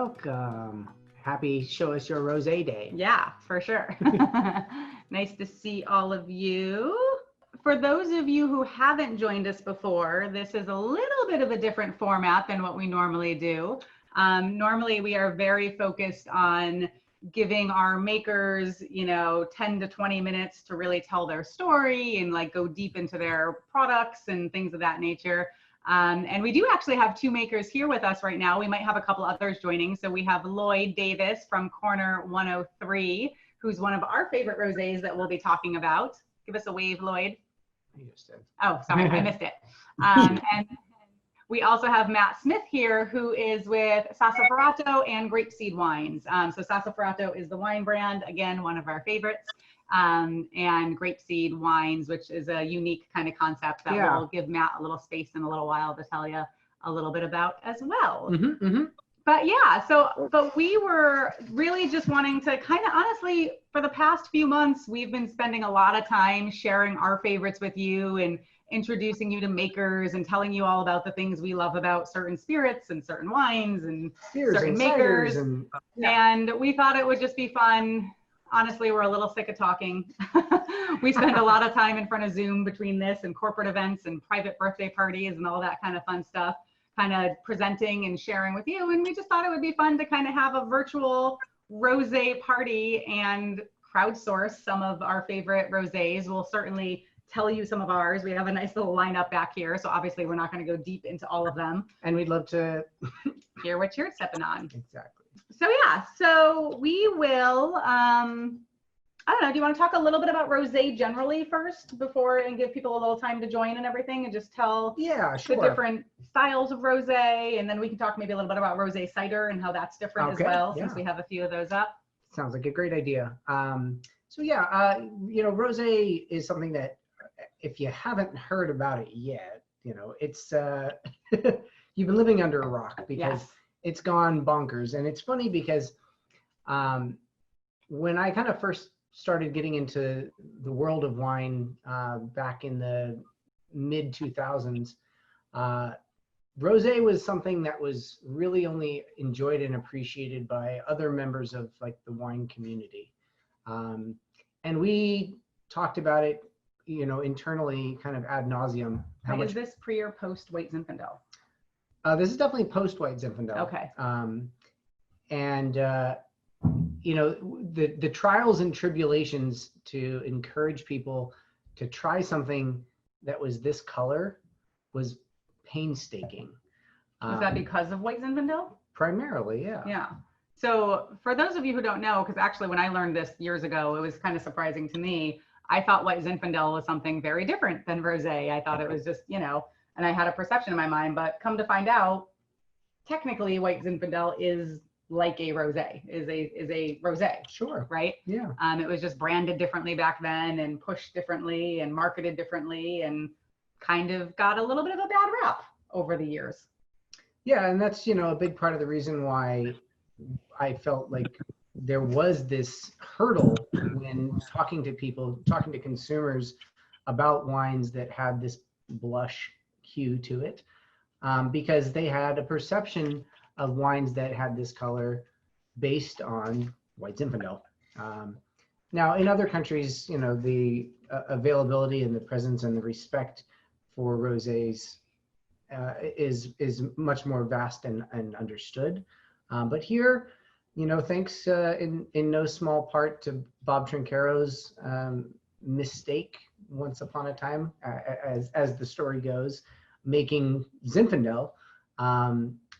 Welcome. Happy Show Us Your Rosé Day. Yeah, for sure. Nice to see all of you. For those of you who haven't joined us before, this is a little bit of a different format than what we normally do. Normally, we are very focused on giving our makers, 10 to 20 minutes to really tell their story and like go deep into their products and things of that nature. And we do actually have two makers here with us right now. We might have a couple others joining. So we have Lloyd Davis from Corner 103, who's one of our favorite rosés that we'll be talking about. Give us a wave, Lloyd. Oh, sorry, I missed it. And we also have Matt Smith here, who is with Sassoferrato and Grapeseed Wines. So Sassoferrato is the wine brand, again, one of our favorites. And Grapeseed Wines, which is a unique kind of concept that we'll give Matt a little space in a little while to tell you a little bit about as well. But yeah, but we were really just wanting to kind of honestly, for the past few months, we've been spending a lot of time sharing our favorites with you and introducing you to makers and telling you all about the things we love about certain spirits and certain wines and certain makers. And we thought it would just be fun. Honestly, we're a little sick of talking. We spend a lot of time in front of Zoom between this and corporate events and private birthday parties and all that kind of fun stuff, kind of presenting and sharing with you. And we just thought it would be fun to kind of have a virtual rosé party and crowdsource some of our favorite rosés. We'll certainly tell you some of ours. We have a nice little lineup back here. So obviously we're not going to go deep into all of them. And we'd love to hear what you're stepping on. Exactly. So yeah, so we will, I don't know, do you want to talk a little bit about rosé generally first before and give people a little time to join and everything and just tell the different styles of rosé, and then we can talk maybe a little bit about rosé cider and how that's different as well, since we have a few of those up. Sounds like a great idea. So yeah, rosé is something that if you haven't heard about it yet, it's, you've been living under a rock because it's gone bonkers. And it's funny because when I kind of first started getting into the world of wine back in the mid 2000s, rosé was something that was really only enjoyed and appreciated by other members of like the wine community. And we talked about it, internally kind of ad nauseum. Is this pre or post White Zinfandel? This is definitely post-White Zinfandel. Okay. The trials and tribulations to encourage people to try something that was this color was painstaking. Was that because of White Zinfandel? Primarily, yeah. Yeah. So for those of you who don't know, because actually when I learned this years ago, it was kind of surprising to me. I thought White Zinfandel was something very different than rosé. I thought it was just, and I had a perception in my mind, but come to find out, technically White Zinfandel is like a rosé, is a rosé. Sure. Right? Yeah. It was just branded differently back then and pushed differently and marketed differently and kind of got a little bit of a bad rap over the years. Yeah, and that's, a big part of the reason why I felt like there was this hurdle when talking to consumers about wines that had this blush hue to it, because they had a perception of wines that had this color based on White Zinfandel. Now, in other countries, the availability and the presence and the respect for rosés is much more vast and understood. But here, thanks in no small part to Bob Trincaro's mistake once upon a time, as the story goes, making Zinfandel,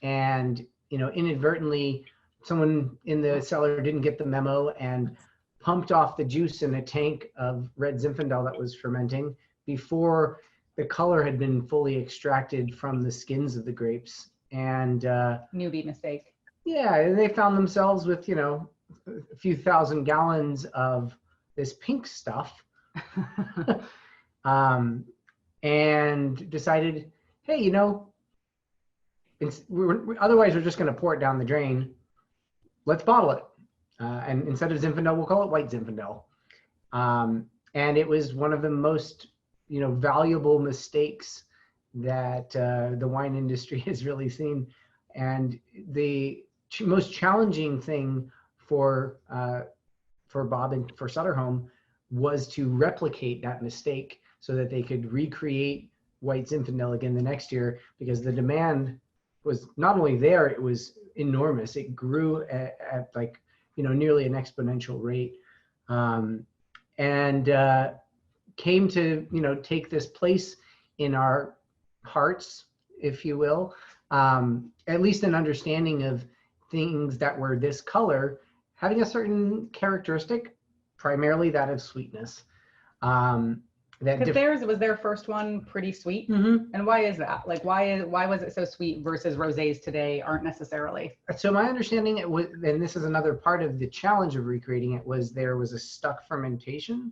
and inadvertently someone in the cellar didn't get the memo and pumped off the juice in a tank of red Zinfandel that was fermenting before the color had been fully extracted from the skins of the grapes. And newbie mistake. Yeah, and they found themselves with a few thousand gallons of this pink stuff. And decided, hey, otherwise we're just going to pour it down the drain. Let's bottle it. And instead of Zinfandel, we'll call it White Zinfandel. And it was one of the most, valuable mistakes that the wine industry has really seen. And the most challenging thing for Bob and for Sutterholm was to replicate that mistake so that they could recreate White Zinfandel again the next year, because the demand was not only there, it was enormous. It grew at like, nearly an exponential rate, and came to, take this place in our hearts, if you will, at least an understanding of things that were this color having a certain characteristic, primarily that of sweetness. Because theirs was their first one pretty sweet. Mm-hmm. And why is that? Like, why was it so sweet versus rosés today aren't necessarily? So my understanding, it was, and this is another part of the challenge of recreating it, was there was a stuck fermentation.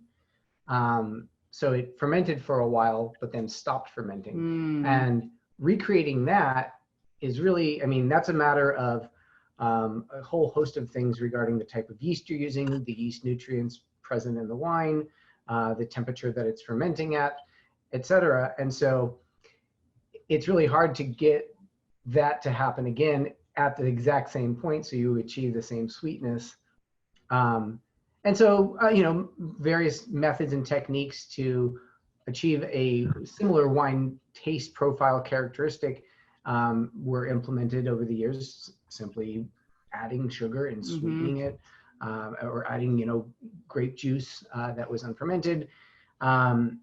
So it fermented for a while, but then stopped fermenting. And recreating that is really, that's a matter of a whole host of things regarding the type of yeast you're using, the yeast nutrients present in the wine, the temperature that it's fermenting at, etc. And so it's really hard to get that to happen again at the exact same point, so you achieve the same sweetness. And so, various methods and techniques to achieve a similar wine taste profile characteristic were implemented over the years, simply adding sugar and sweetening it, or adding, grape juice that was unfermented. And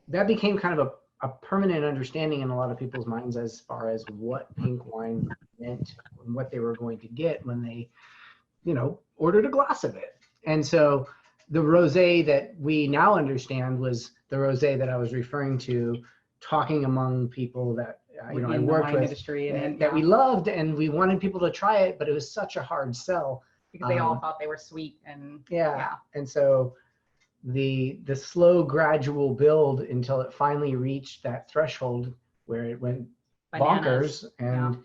that became kind of a permanent understanding in a lot of people's minds as far as what pink wine meant and what they were going to get when they, ordered a glass of it. And so the rosé that we now understand was the rosé that I was referring to, talking among people that I worked with, that we loved, and we wanted people to try it, but it was such a hard sell because they all thought they were sweet. And and so the slow gradual build until it finally reached that threshold where it went bonkers. And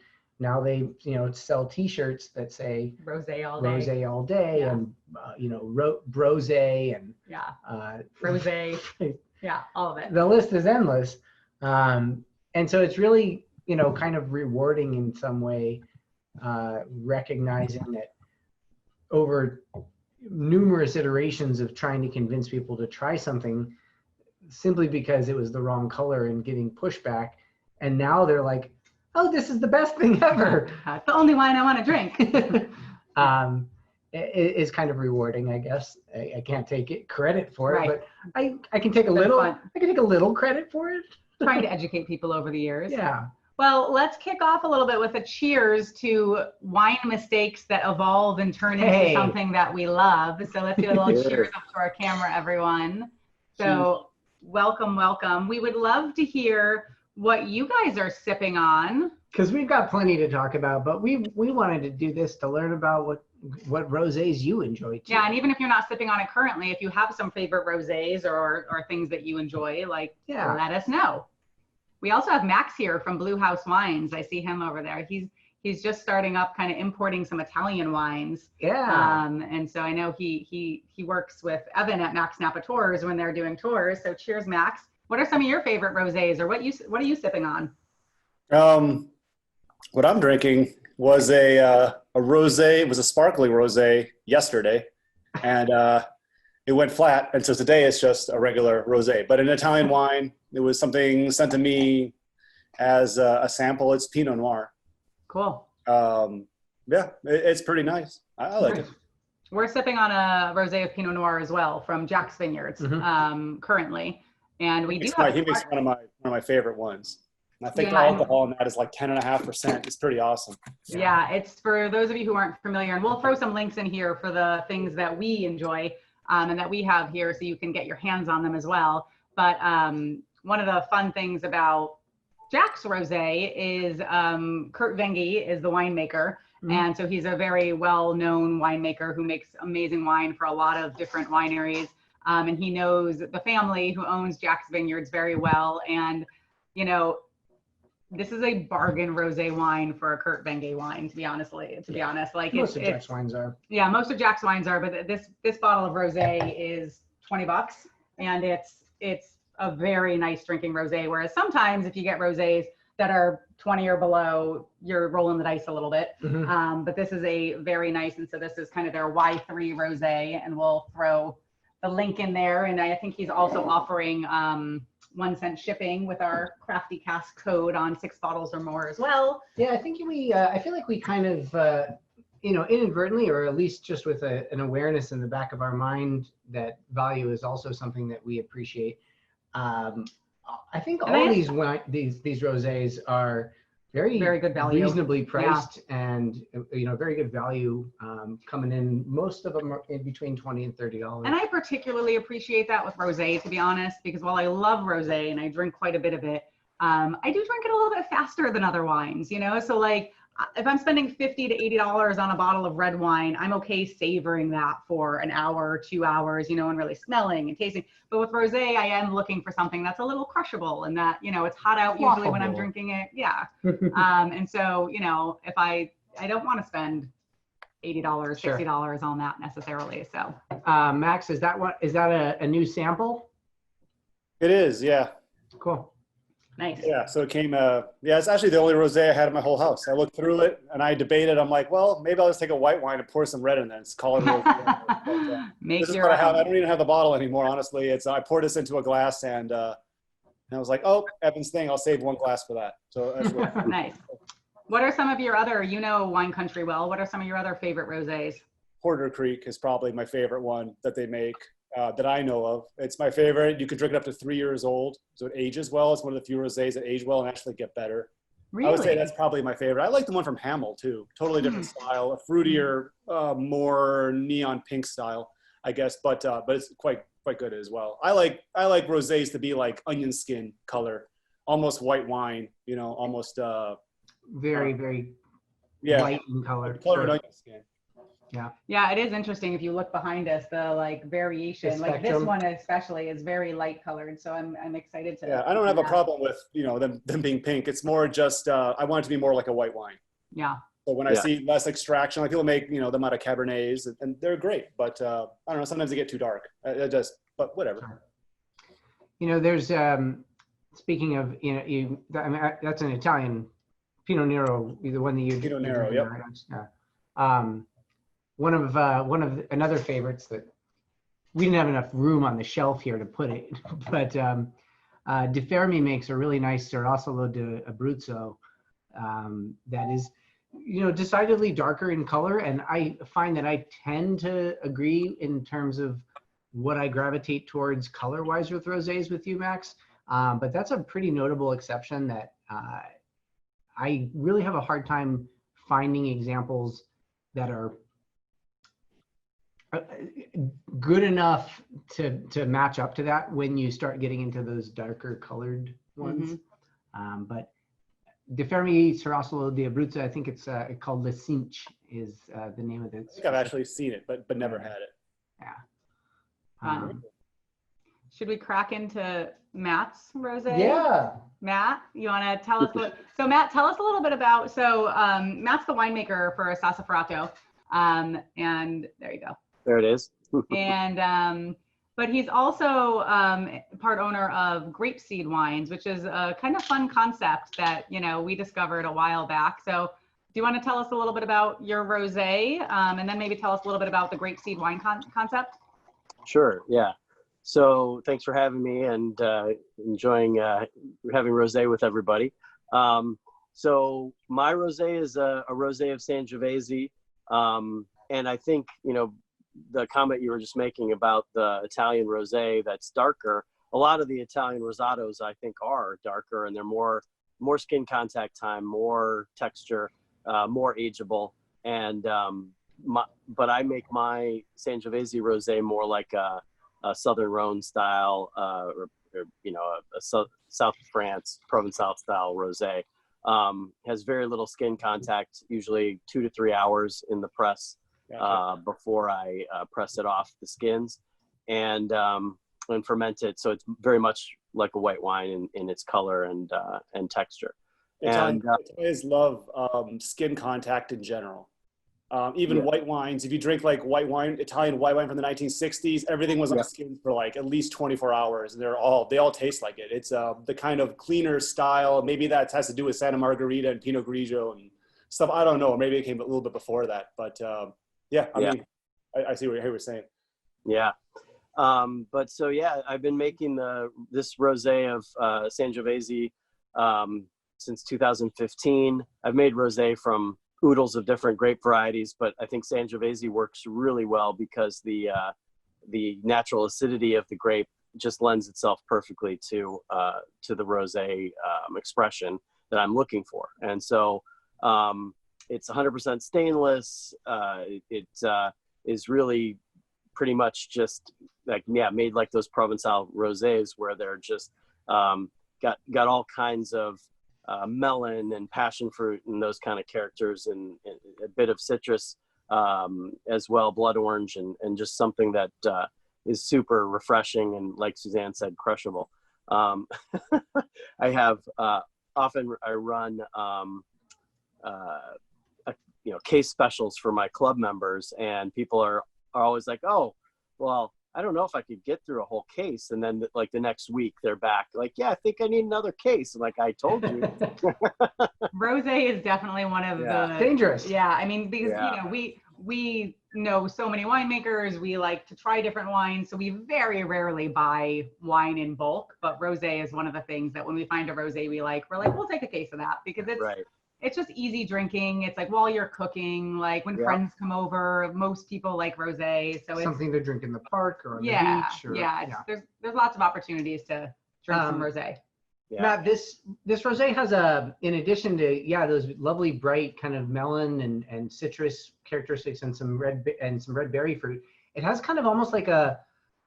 now they sell t-shirts that say rosé all day, and brosé and rosé, all of it. The list is endless. And so it's really, kind of rewarding in some way, recognizing that over numerous iterations of trying to convince people to try something simply because it was the wrong color and getting pushback, and now they're like, oh, this is the best thing ever. It's the only wine I want to drink. It is kind of rewarding, I guess. I can't take credit for it, but I can take a little credit for it. Trying to educate people over the years. Yeah. Well, let's kick off a little bit with a cheers to wine mistakes that evolve and turn into something that we love. So let's do a little cheers up to our camera, everyone. So welcome, welcome. We would love to hear what you guys are sipping on. Because we've got plenty to talk about, but we wanted to do this to learn about what rosés you enjoy too. Yeah, and even if you're not sipping on it currently, if you have some favorite rosés or things that you enjoy, let us know. We also have Max here from Blue House Wines. I see him over there. He's just starting up, kind of importing some Italian wines. Yeah. And so I know he works with Evan at Max Napa Tours when they're doing tours. So cheers, Max. What are some of your favorite rosés, or what are you sipping on? What I'm drinking was a rosé. It was a sparkling rosé yesterday, and it went flat. And so today it's just a regular rosé, but an Italian wine. It was something sent to me as a sample. It's Pinot Noir. Cool. It's pretty nice. I like it. We're sipping on a rosé of Pinot Noir as well from Jack's Vineyards currently, and he makes one of my favorite ones. And I think the alcohol in that is like 10.5%. It's pretty awesome. Yeah, it's for those of you who aren't familiar, and we'll throw some links in here for the things that we enjoy and that we have here, so you can get your hands on them as well. But one of the fun things about Jack's Rosé is Kurt Vengi is the winemaker. And so he's a very well-known winemaker who makes amazing wine for a lot of different wineries. And he knows the family who owns Jack's Vineyards very well. And, this is a bargain rosé wine for a Kurt Vengi wine, to be honest. Like most of Jack's wines are. Yeah, most of Jack's wines are, but this bottle of rosé is $20, and it's a very nice drinking rosé. Whereas sometimes if you get rosés, that are 20 or below, you're rolling the dice a little bit. But this is a very nice, and so this is kind of their Y3 Rosé, and we'll throw the link in there. And I think he's also offering 1 cent shipping with our Crafty Cask code on 6 bottles or more as well. Yeah, I think I feel like we kind of, inadvertently, or at least just with an awareness in the back of our mind that value is also something that we appreciate. I think all these rosés are very good value, reasonably priced, and very good value, coming in. Most of them are in between $20 and $30. And I particularly appreciate that with rosé, to be honest, because while I love rosé and I drink quite a bit of it, I do drink it a little bit faster than other wines, so like if I'm spending $50 to $80 on a bottle of red wine, I'm okay savoring that for an hour or 2 hours, and really smelling and tasting. But with rosé, I am looking for something that's a little crushable, and that, it's hot out usually when I'm drinking it. Yeah. And so, if I don't want to spend $80, $60 on that necessarily. So, Max, is that a new sample? It is, yeah. Cool. Nice. Yeah, so it came, it's actually the only rosé I had in my whole house. I looked through it and I debated. I'm like, well, maybe I'll just take a white wine and pour some red in it and call it a rosé. This is what I have. I don't even have the bottle anymore, honestly. I poured this into a glass and I was like, oh, Evan's thing, I'll save 1 glass for that. So that's really nice. What are some of your other, wine country well, what are some of your other favorite rosés? Porter Creek is probably my favorite one that they make. That I know of. It's my favorite. You can drink it up to 3 years old, so it ages well. It's one of the few rosés that age well and actually get better. Really? I would say that's probably my favorite. I like the one from Hamel too. Totally different style, a fruitier, more neon pink style, I guess, but it's quite good as well. I like rosés to be like onion skin color, almost white wine. Almost very light in color. Color of onion skin. Yeah, it is interesting. If you look behind us, the variation, like this one especially, is very light colored. So I'm excited to. Yeah, I don't have a problem with them being pink. It's more just I want it to be more like a white wine. Yeah. So when I see less extraction, like people make them out of Cabernets, and they're great, but I don't know. Sometimes they get too dark. But whatever. There's speaking of that's an Italian Pinot Nero, the one that you Pinot Nero, yep. Yeah. One of another favorites that we didn't have enough room on the shelf here to put it, but De Fermi makes a really nice Cerasolo di Abruzzo that is, decidedly darker in color, and I find that I tend to agree in terms of what I gravitate towards color-wise with rosés with you, Max. But that's a pretty notable exception that I really have a hard time finding examples that are good enough to match up to that when you start getting into those darker colored ones. But De Fermi Cerasolo di Abruzzo, I think it's called Le Cinche is the name of it. I think I've actually seen it, but never had it. Yeah. Should we crack into Matt's rosé? Yeah. Matt, you want to tell us so Matt, tell us a little bit about, Matt's the winemaker for Sassoferrato. And there you go. There it is. And but he's also part owner of Grape Seed Wines, which is a kind of fun concept that we discovered a while back. So do you want to tell us a little bit about your rosé, and then maybe tell us a little bit about the Grape Seed Wine concept? Sure. Yeah. So thanks for having me, and enjoying having rosé with everybody. So my rosé is a rosé of Sangiovese, and I think the comment you were just making about the Italian rosé that's darker, a lot of the Italian rosatos I think are darker, and they're more skin contact time, more texture, more ageable. And but I make my Sangiovese rosé more like a Southern Rhone style, or a South of France Provençal style rosé. Has very little skin contact, usually 2 to 3 hours in the press. Before I press it off the skins and ferment it. So it's very much like a white wine in its color and texture. Italians love skin contact in general. Even white wines. If you drink like white wine, Italian white wine from the 1960s, everything was on skins for like at least 24 hours. And they all taste like it. It's the kind of cleaner style. Maybe that has to do with Santa Margherita and Pinot Grigio and stuff. I don't know. Maybe it came a little bit before that. But I mean, I see what you were saying. Yeah. But so, yeah, I've been making this rosé of Sangiovese since 2015. I've made rosé from oodles of different grape varieties, but I think Sangiovese works really well because the natural acidity of the grape just lends itself perfectly to the rosé expression that I'm looking for. And so it's 100% stainless. It is really pretty much just made like those Provençal rosés where they're just got all kinds of melon and passion fruit and those kind of characters, and a bit of citrus as well, blood orange, and just something that is super refreshing and, like Suzanne said, crushable. I have often I run case specials for my club members, and people are always like, oh, well, I don't know if I could get through a whole case. And then like the next week they're back like, yeah, I think I need another case. I'm like, I told you. Rosé is definitely one of the dangerous. Yeah. I mean, because, we know so many winemakers, we like to try different wines. So we very rarely buy wine in bulk, but rosé is one of the things that when we find a rosé we're like, we'll take a case of that because it's just easy drinking. It's like while you're cooking, like when friends come over, most people like rosé. So it's something to drink in the park or on the beach. There's lots of opportunities to drink some rosé. Yeah. Matt, this rosé has in addition to those lovely bright kind of melon and citrus characteristics and some red berry fruit, it has kind of almost like a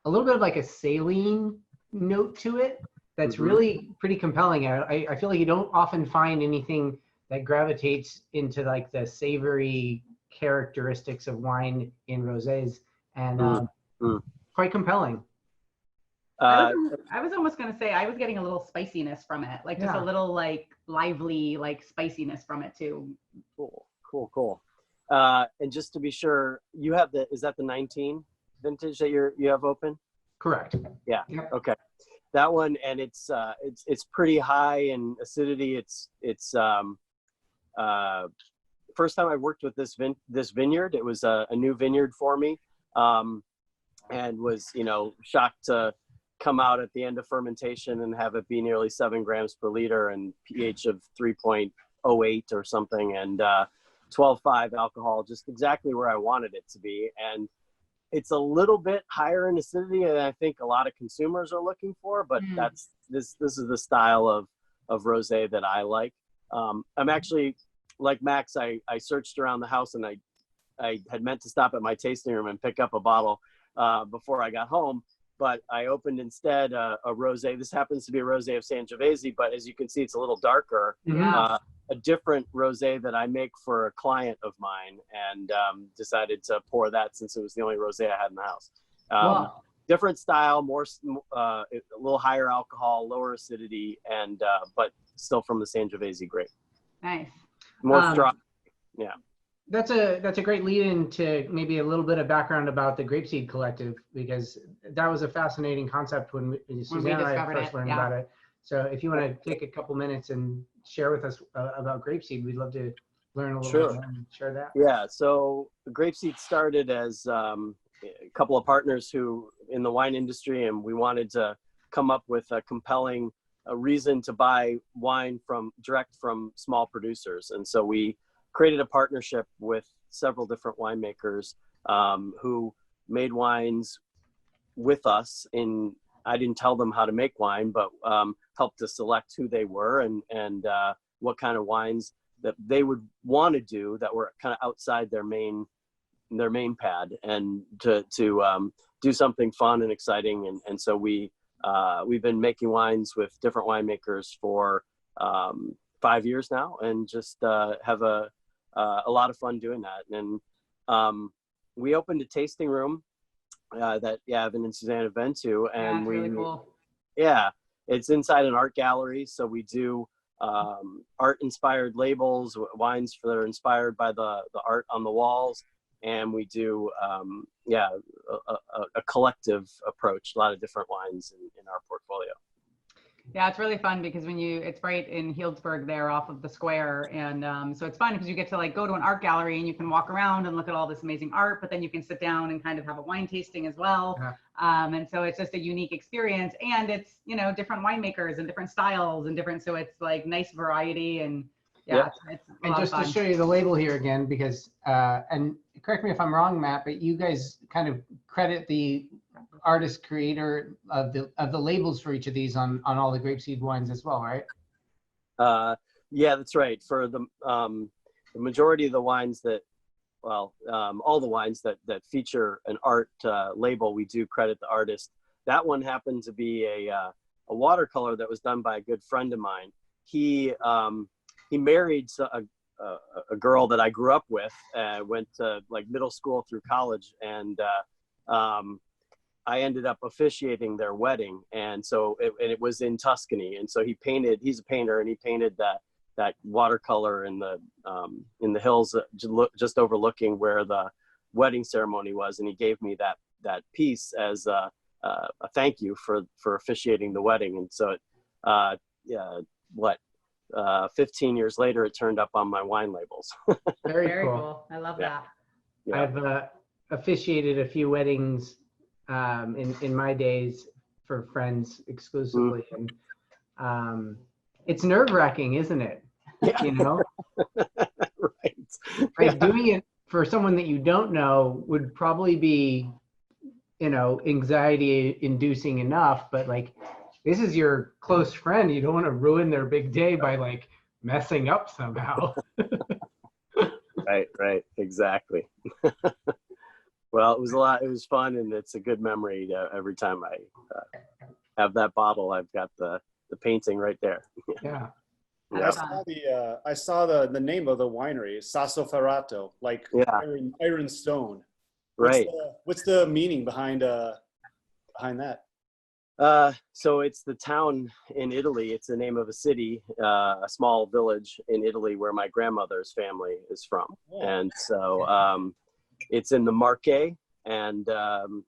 little bit of like a saline note to it that's really pretty compelling. I feel like you don't often find anything that gravitates into like the savory characteristics of wine in rosés, and quite compelling. I was almost going to say I was getting a little spiciness from it, like just a little like lively like spiciness from it too. Cool. And just to be sure, you have is that the 19 vintage that you have open? Correct. Yeah. Yep. Okay. That one, and it's pretty high in acidity. It's first time I worked with this vineyard. It was a new vineyard for me, and was shocked to come out at the end of fermentation and have it be nearly 7 grams per liter and pH of 3.08 or something, and 12.5 alcohol, just exactly where I wanted it to be. And it's a little bit higher in acidity than I think a lot of consumers are looking for, but this is the style of rosé that I like. I'm actually, like Max, I searched around the house, and I had meant to stop at my tasting room and pick up a bottle before I got home, but I opened instead a rosé. This happens to be a rosé of Sangiovese, but as you can see, it's a little darker. A different rosé that I make for a client of mine, and decided to pour that since it was the only rosé I had in the house. Different style, more a little higher alcohol, lower acidity, and but still from the Sangiovese grape. Nice. More strong. Yeah. That's a great lead into maybe a little bit of background about the Grapeseed Collective, because that was a fascinating concept when Suzanne and I first learned about it. So if you want to take a couple minutes and share with us about Grapeseed, we'd love to learn a little bit more and share that. Yeah, so Grapeseed started as a couple of partners who in the wine industry, and we wanted to come up with a compelling reason to buy wine direct from small producers. And so we created a partnership with several different winemakers who made wines with us. I didn't tell them how to make wine, but helped to select who they were and what kind of wines that they would want to do that were kind of outside their main pad, and to do something fun and exciting. And so we've been making wines with different winemakers for 5 years now, and just have a lot of fun doing that. And we opened a tasting room that Evan and Suzanne have been to, and really cool. Yeah, it's inside an art gallery, so we do art-inspired labels, wines that are inspired by the art on the walls. And we do, a collective approach, a lot of different wines in our portfolio. Yeah, it's really fun because it's right in Healdsburg there off of the square. And so it's fun because you get to like go to an art gallery and you can walk around and look at all this amazing art, but then you can sit down and kind of have a wine tasting as well. Yeah. And so it's just a unique experience, and it's, different winemakers and different styles and different, so it's like nice variety, and Yep. it's a And lot just of to fun. show you the label here again, because, and correct me if I'm wrong, Matt, but you guys kind of credit the artist creator of the labels for each of these on all the grapeseed wines as well, right? Yeah, that's right. For the majority of the wines that, all the wines that feature an art label, we do credit the artist. That one happened to be a watercolor that was done by a good friend of mine. He married a girl that I grew up with, went to like middle school through college, and I ended up officiating their wedding. And so it was in Tuscany. And so he's a painter, and he painted that watercolor in the hills, just overlooking where the wedding ceremony was. And he gave me that piece as a thank you for officiating the wedding. And so 15 years later, it turned up on my wine labels. Very cool. I love Yeah. that. Yeah. I've officiated a few weddings in my days for friends exclusively, and it's nerve-wracking, isn't it? Yeah. Right. Like doing it for someone that you don't know would probably be, anxiety inducing enough, but like, this is your close friend. You don't want to ruin their big day by like messing up somehow. Right. Exactly. Well, it was fun, and it's a good memory. Every time I have that bottle, I've got the painting right there. Yeah. Yeah. I saw the name of the winery, Sassoferrato, like Yeah. iron stone. Right. What's the meaning behind that? So it's the town in Italy. It's the name of a city, a small village in Italy where my grandmother's family is from. Oh. And so it's in the Marche, and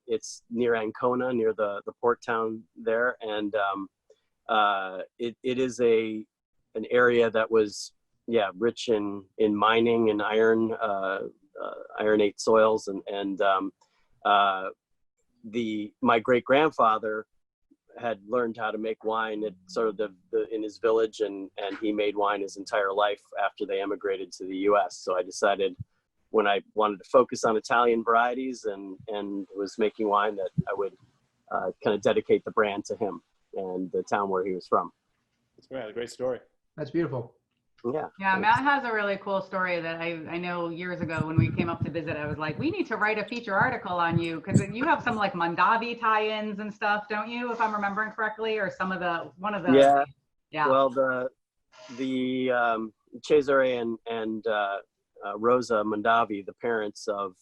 it's near Ancona, near the port town there. And it is an area that was, rich in mining and iron, ironate soils. And my great grandfather had learned how to make wine at sort of in his village, and he made wine his entire life after they emigrated to the US. So I decided, when I wanted to focus on Italian varieties and was making wine, that I would kind of dedicate the brand to him and the town where he was from. That's a great story. That's beautiful. Yeah. Yeah, Matt has a really cool story that I know years ago when we came up to visit, I was like, we need to write a feature article on you, because you have some like Mondavi tie-ins and stuff, don't you, if I'm remembering correctly, or one of the. Yeah. Well, the Cesare and Rosa Mondavi, the parents of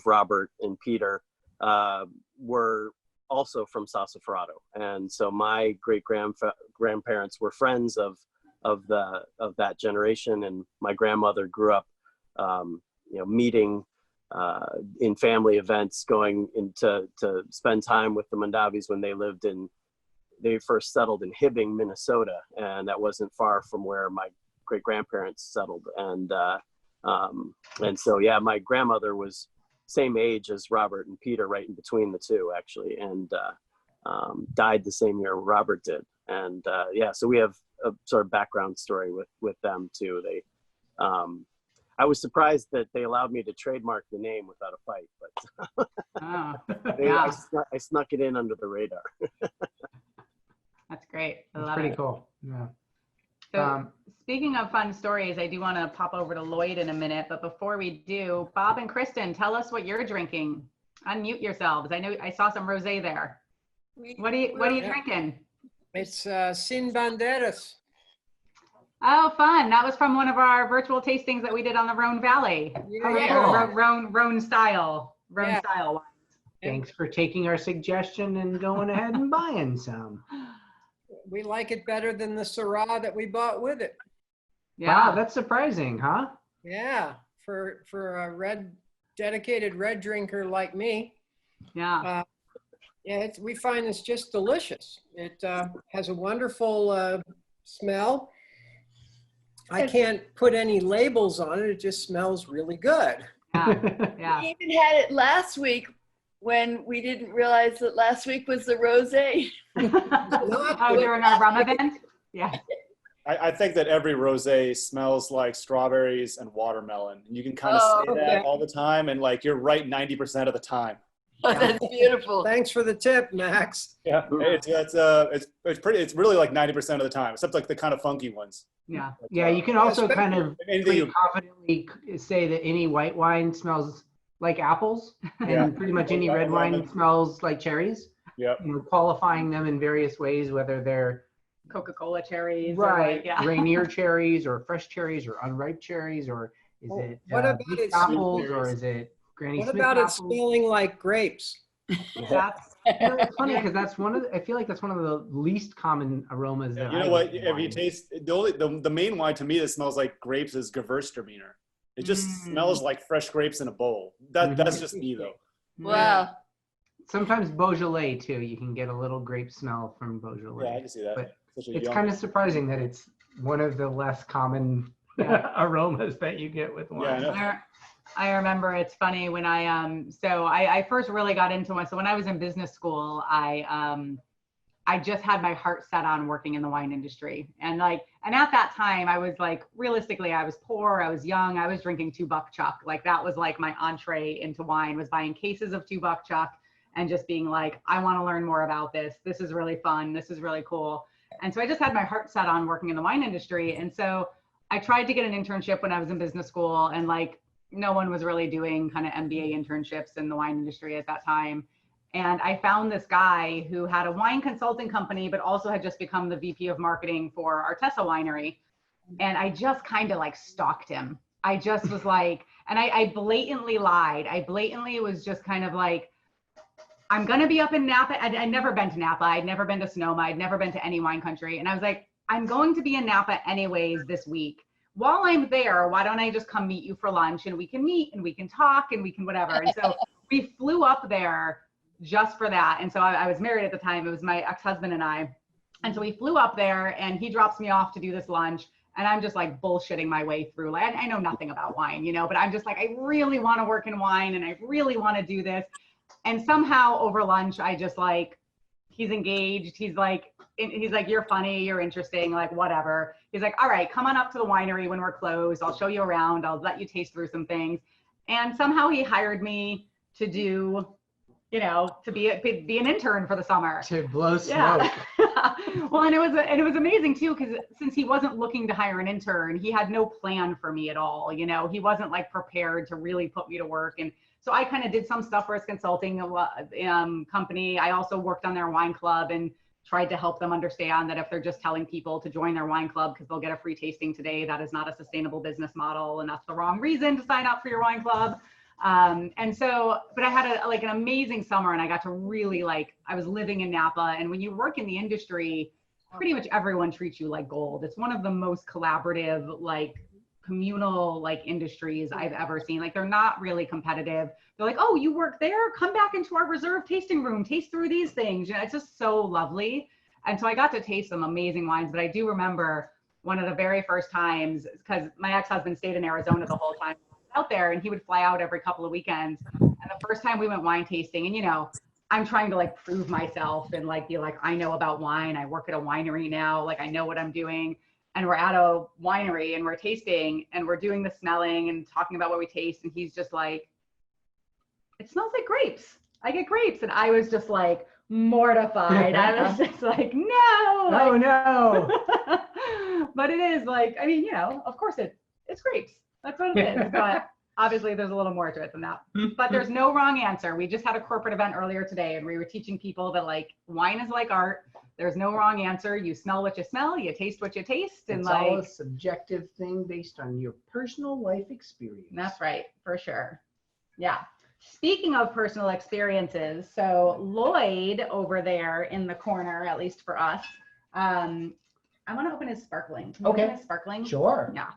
Robert and Peter, were also from Sassoferrato, and so my great grandparents were friends of that generation, and my grandmother grew up, meeting in family events, going into to spend time with the Mondavis when they first settled in Hibbing, Minnesota, and that wasn't far from where my great grandparents settled, and so my grandmother was same age as Robert and Peter, right in between the two, actually, and died the same year Robert did. And so we have a sort of background story with them too. I was surprised that they allowed me to trademark the name without a fight, but I snuck it in under the radar. That's great. I That's love pretty it. cool. Yeah. So speaking of fun stories, I do want to pop over to Lloyd in a minute, but before we do, Bob and Kristen, tell us what you're drinking. Unmute yourselves. I know I saw some rosé there. What are you drinking? It's Sin Banderas. Oh, fun. That was from one of our virtual tastings that we did on the Rhone Valley. Yeah. Rhone style wines. Thanks for taking our suggestion and going ahead and buying some. we like it better than the Syrah that we bought with it. Yeah. Wow, that's surprising, huh? Yeah, for a dedicated red drinker like me. Yeah. Yeah, we find it's just delicious. It has a wonderful smell. I can't put any labels on it. It just smells really good. Yeah. Yeah. We even had it last week when we didn't realize that last week was the rosé. Oh, during our rum event? Yeah. I think that every rosé smells like strawberries and watermelon. And you can kind of say Oh, that okay. all the time, and like you're right 90% of the time. Oh, that's beautiful. Thanks for the tip, Max. Yeah, it's pretty. It's really like 90% of the time, except like the kind of funky ones. Yeah. Yeah, you can also kind of Anything pretty you, confidently say that any white wine smells like apples, and Yeah. pretty much any red wine smells like cherries. yeah. You know, qualifying them in various ways, whether they're Coca-Cola cherries. Or right, like, yeah. Rainier cherries, or fresh cherries, or unripe cherries, or is Oh, it what about beef its- apples, or is it Granny What Smith about it apples? smelling like grapes? That's, You know, it's funny because that's one of I feel like that's one of the least common aromas that You know I what? get in If you wine. taste the main wine to me that smells like grapes is Gewürztraminer. It just smells like fresh grapes in a bowl. That's just me though. Wow. Sometimes Beaujolais too. You can get a little grape smell from Yeah, I Beaujolais. can see that. But Such a It's young- kind of surprising that it's one of the less common aromas that you get with wine. Yeah, I know. I remember it's funny when I first really got into it. So when I was in business school, I just had my heart set on working in the wine industry. And at that time I was like, realistically, I was poor, I was young, I was drinking $2 Chuck. Like that was like my entree into wine, was buying cases of $2 Chuck and just being like, I want to learn more about this. This is really fun. This is really cool. And so I just had my heart set on working in the wine industry. And so I tried to get an internship when I was in business school, and no one was really doing kind of MBA internships in the wine industry at that time. And I found this guy who had a wine consulting company, but also had just become the VP of marketing for Artesa Winery. And I just kind of stalked him. I just was like, and I blatantly lied. I blatantly was just kind of like, I'm going to be up in Napa. I'd never been to Napa. I'd never been to Sonoma. I'd never been to any wine country. And I was like, I'm going to be in Napa anyways this week. While I'm there, why don't I just come meet you for lunch, and we can meet and we can talk and we can whatever. And so we flew up there just for that. And so I was married at the time. It was my ex-husband and I. And so we flew up there, and he drops me off to do this lunch. And I'm just bullshitting my way through. I know nothing about wine, but I'm just I really want to work in wine and I really want to do this. And somehow over lunch, I just he's engaged. He's like, you're funny, you're interesting, whatever. He's like, all right, come on up to the winery when we're closed. I'll show you around. I'll let you taste through some things. And somehow he hired me to do, to be an intern for the summer. To blow smoke. Yeah. Well, and it was amazing too, because since he wasn't looking to hire an intern, he had no plan for me at all. He wasn't prepared to really put me to work. And so I kind of did some stuff for his consulting company. I also worked on their wine club and tried to help them understand that if they're just telling people to join their wine club because they'll get a free tasting today, that is not a sustainable business model, and that's the wrong reason to sign up for your wine club. And so, but I had an amazing summer, and I got to really I was living in Napa, and when you work in the industry, pretty much everyone treats you like gold. It's one of the most collaborative, communal industries I've ever seen. They're not really competitive. They're like, oh, you work there? Come back into our reserve tasting room, taste through these things. It's just so lovely. And so I got to taste some amazing wines, but I do remember one of the very first times, because my ex-husband stayed in Arizona the whole time I was out there, and he would fly out every couple of weekends. And the first time we went wine tasting, and I'm trying to prove myself and be I know about wine. I work at a winery now. I know what I'm doing. And we're at a winery and we're tasting and we're doing the smelling and talking about what we taste. And he's just like, it smells like grapes. I get grapes. And I was just mortified. I was just no. Oh no. But it is of course it's grapes. That's what it is. But obviously there's a little more to it than that. But there's no wrong answer. We just had a corporate event earlier today, and we were teaching people that wine is like art. There's no wrong answer. You smell what you smell, you taste what you taste. And It's all a subjective thing based on your personal life experience. That's right, for sure. Yeah. Speaking of personal experiences, so Lloyd over there in the corner, at least for us, I want to open his sparkling. Can we Okay. open his sparkling? Sure. Yeah.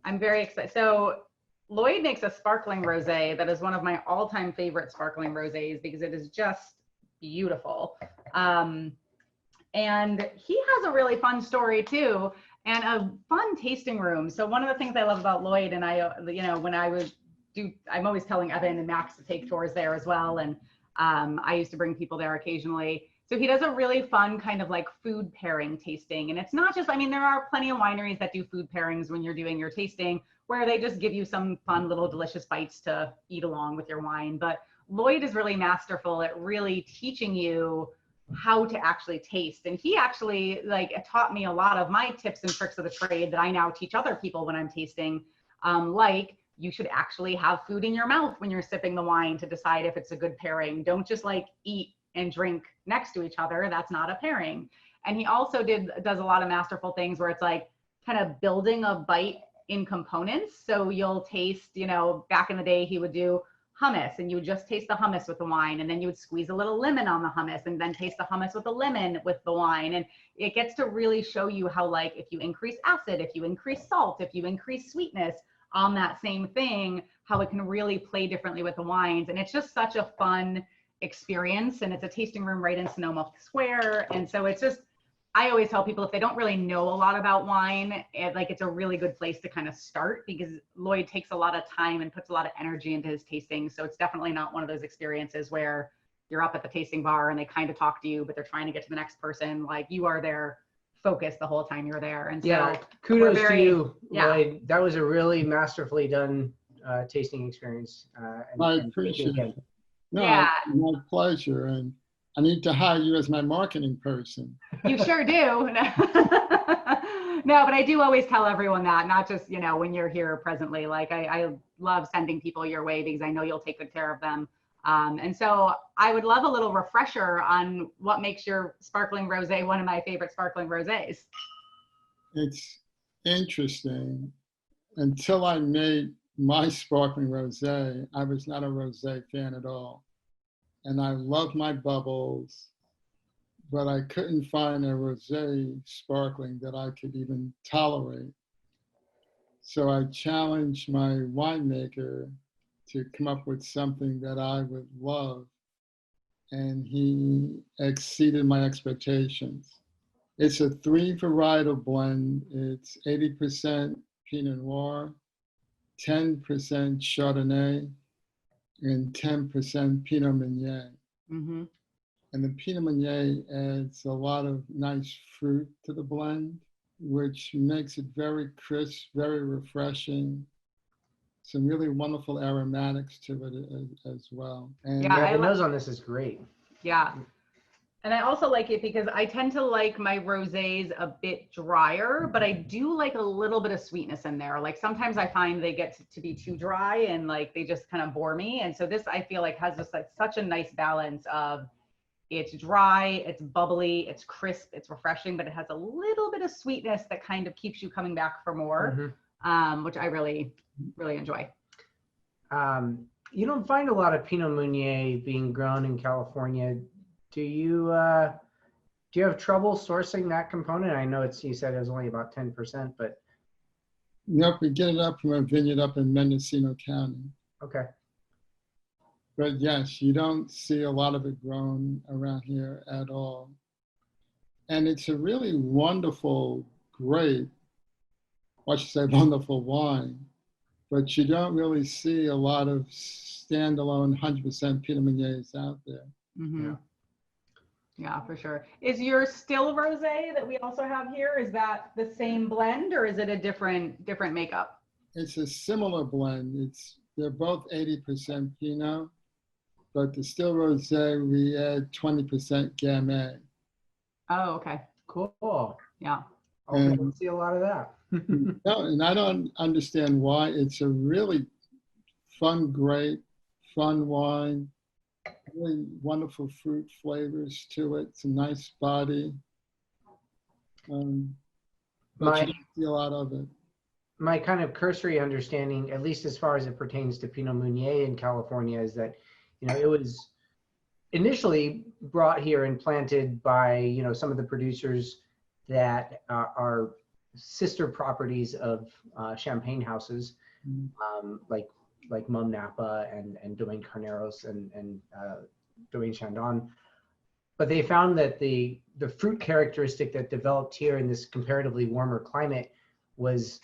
I'm very excited. So Lloyd makes a sparkling rosé that is one of my all-time favorite sparkling rosés because it is just beautiful. And he has a really fun story too, and a fun tasting room. So one of the things I love about Lloyd, and I, you know, when I was I'm always telling Evan and Max to take tours there as well. And I used to bring people there occasionally. So he does a really fun kind of like food pairing tasting. And it's not just, I mean, there are plenty of wineries that do food pairings when you're doing your tasting where they just give you some fun little delicious bites to eat along with your wine. But Lloyd is really masterful at really teaching you how to actually taste. And he actually like taught me a lot of my tips and tricks of the trade that I now teach other people when I'm tasting. Like you should actually have food in your mouth when you're sipping the wine to decide if it's a good pairing. Don't just like eat and drink next to each other. That's not a pairing. And he also does a lot of masterful things where it's like kind of building a bite in components. So you'll taste, you know, back in the day, he would do hummus and you would just taste the hummus with the wine. And then you would squeeze a little lemon on the hummus and then taste the hummus with the lemon with the wine. And it gets to really show you how, like, if you increase acid, if you increase salt, if you increase sweetness on that same thing, how it can really play differently with the wines. And it's just such a fun experience. And it's a tasting room right in Sonoma Square. And so it's just, I always tell people if they don't really know a lot about wine, it's a really good place to kind of start because Lloyd takes a lot of time and puts a lot of energy into his tasting. So it's definitely not one of those experiences where you're up at the tasting bar and they kind of talk to you, but they're trying to get to the next person. Like you are there focused the whole time you're there. And so kudos to you, yeah. Lloyd. That was a really masterfully done tasting experience. I appreciate it. No, Yeah. my pleasure. And I need to hire you as my marketing person. You sure do. No, but I do always tell everyone that, not just, you know, when you're here presently. Like I love sending people your way because I know you'll take good care of them. And so I would love a little refresher on what makes your sparkling rosé one of my favorite sparkling rosés. It's interesting. Until I made my sparkling rosé, I was not a rosé fan at all. And I love my bubbles, but I couldn't find a rosé sparkling that I could even tolerate. So I challenged my winemaker to come up with something that I would love. And he exceeded my expectations. It's a 3 varietal blend. It's 80% Pinot Noir, 10% Chardonnay, and 10% Pinot Meunier. Mm-hmm. And the Pinot Meunier adds a lot of nice fruit to the blend, which makes it very crisp, very refreshing. Some really wonderful aromatics to it as well. And Yeah, the nose on this is great. Yeah. And I also like it because I tend to like my rosés a bit drier, but I do like a little bit of sweetness in there. Like sometimes I find they get to be too dry and like they just kind of bore me. And so this I feel like has just like such a nice balance of it's dry, it's bubbly, it's crisp, it's refreshing, but it has a little bit of sweetness that kind of keeps you coming back for more, which I really, really enjoy. You don't find a lot of Pinot Meunier being grown in California. Do you have trouble sourcing that component? I know you said it was only about 10%, but. Nope, we get it up from a vineyard up in Mendocino County. Okay. But yes, you don't see a lot of it grown around here at all. And it's a really wonderful grape, or I should say wonderful wine, but you don't really see a lot of standalone 100% Pinot Meuniers out there. Mm-hmm. Yeah, for sure. Is your still rosé that we also have here, is that the same blend or is it a different makeup? It's a similar blend. They're both 80% Pinot, but the still rosé, we add 20% Gamay. Oh, okay. Cool. Yeah. I don't see a lot of that. No, and I don't understand why. It's a really fun grape, fun wine. Really wonderful fruit flavors to it. It's a nice body. But you don't see a lot of it. My kind of cursory understanding, at least as far as it pertains to Pinot Meunier in California, is that, you know, it was initially brought here and planted by, you know, some of the producers that are sister properties of champagne houses, like Mum Napa and Domaine Carneros and Domaine Chandon. But they found that the fruit characteristic that developed here in this comparatively warmer climate was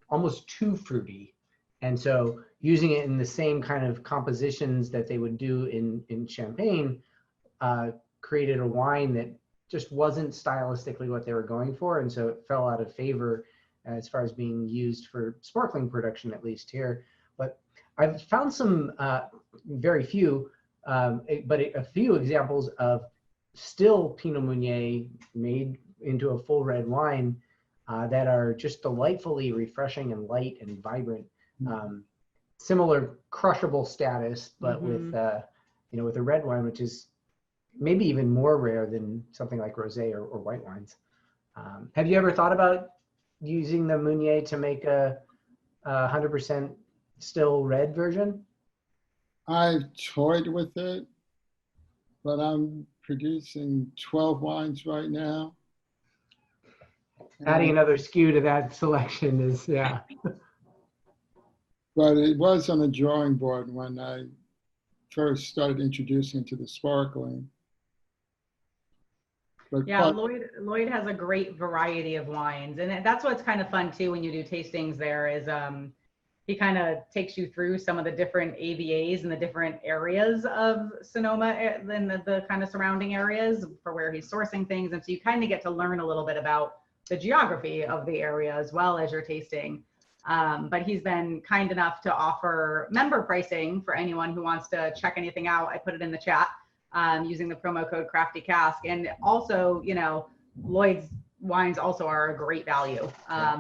almost too fruity. And so using it in the same kind of compositions that they would do in Champagne created a wine that just wasn't stylistically what they were going for. And so it fell out of favor as far as being used for sparkling production, at least here. But I've found some very few, but a few examples of still Pinot Meunier made into a full red wine that are just delightfully refreshing and light and vibrant. Similar crushable status, but with with a red wine, which is maybe even more rare than something like rosé or white wines. Have you ever thought about using the Meunier to make a 100% still red version? I've toyed with it, but I'm producing 12 wines right now. Adding another SKU to that selection is, yeah. But it was on the drawing board when I first started introducing to the sparkling. But Yeah, Lloyd has a great variety of wines, and that's what's kind of fun too when you do tastings. There is he kind of takes you through some of the different AVAs and the different areas of Sonoma and the kind of surrounding areas for where he's sourcing things, and so you kind of get to learn a little bit about the geography of the area as well as your tasting. But he's been kind enough to offer member pricing for anyone who wants to check anything out. I put it in the chat using the promo code Crafty Cask. And also, Lloyd's wines also are a great value.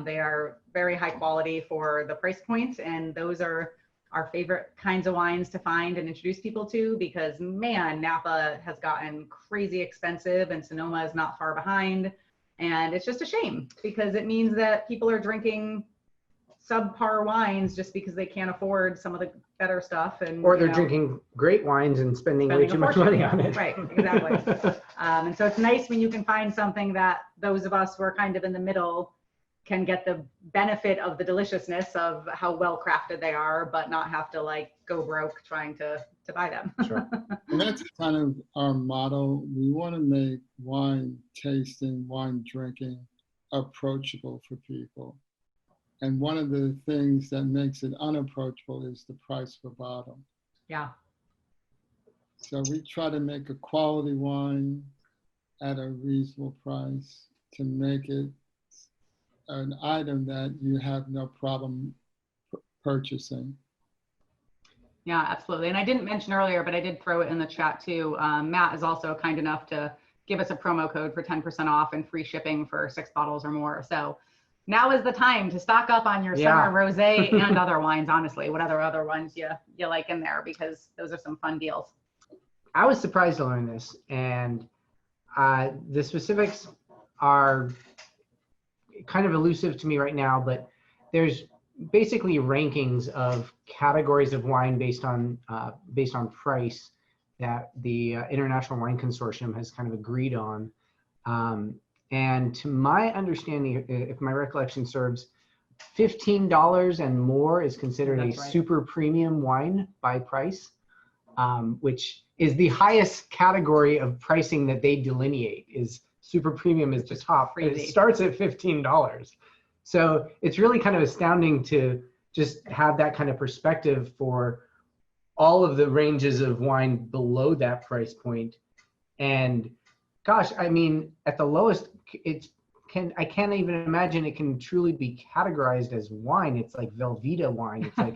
They are very high quality for the price point. And those are our favorite kinds of wines to find and introduce people to, because man, Napa has gotten crazy expensive and Sonoma is not far behind. And it's just a shame because it means that people are drinking subpar wines just because they can't afford some of the better stuff, or they're drinking great wines and spending way too much money on it. Right, exactly. And so it's nice when you can find something that those of us who are kind of in the middle can get the benefit of the deliciousness of how well crafted they are, but not have to go broke trying to buy them. Sure. And that's kind of our motto. We want to make wine tasting, wine drinking approachable for people. And one of the things that makes it unapproachable is the price of a bottle. Yeah. So we try to make a quality wine at a reasonable price to make it an item that you have no problem purchasing. Yeah, absolutely. And I didn't mention earlier, but I did throw it in the chat too. Matt is also kind enough to give us a promo code for 10% off and free shipping for 6 bottles or more. So now is the time to stock up on your summer rosé and other wines, honestly, what other ones you like in there, because those are some fun deals. I was surprised to learn this, and the specifics are kind of elusive to me right now, but there's basically rankings of categories of wine based on price that the International Wine Consortium has kind of agreed on. And to my understanding, if my recollection serves, $15 and more is considered a super premium wine by price, which is the highest category of pricing that they delineate. Is super premium is the top. It starts at $15. So it's really kind of astounding to just have that kind of perspective for all of the ranges of wine below that price point. And gosh, I mean, at the lowest, I can't even imagine it can truly be categorized as wine. It's like Velveeta wine. It's like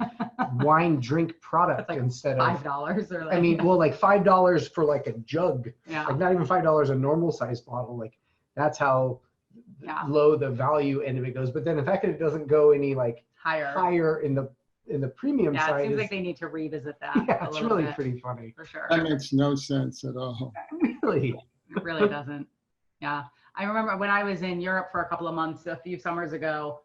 wine drink product instead of $5 or I mean, well, like $5 for like a jug. Yeah. Like not even $5 a normal size bottle. Like that's how low the value end of it goes. But then the fact that it doesn't go any higher in the premium side. It seems like they need to revisit that. Yeah, it's really pretty funny. For sure. That makes no sense at all. Really? It really doesn't. Yeah. I remember when I was in Europe for a couple of months a few summers ago,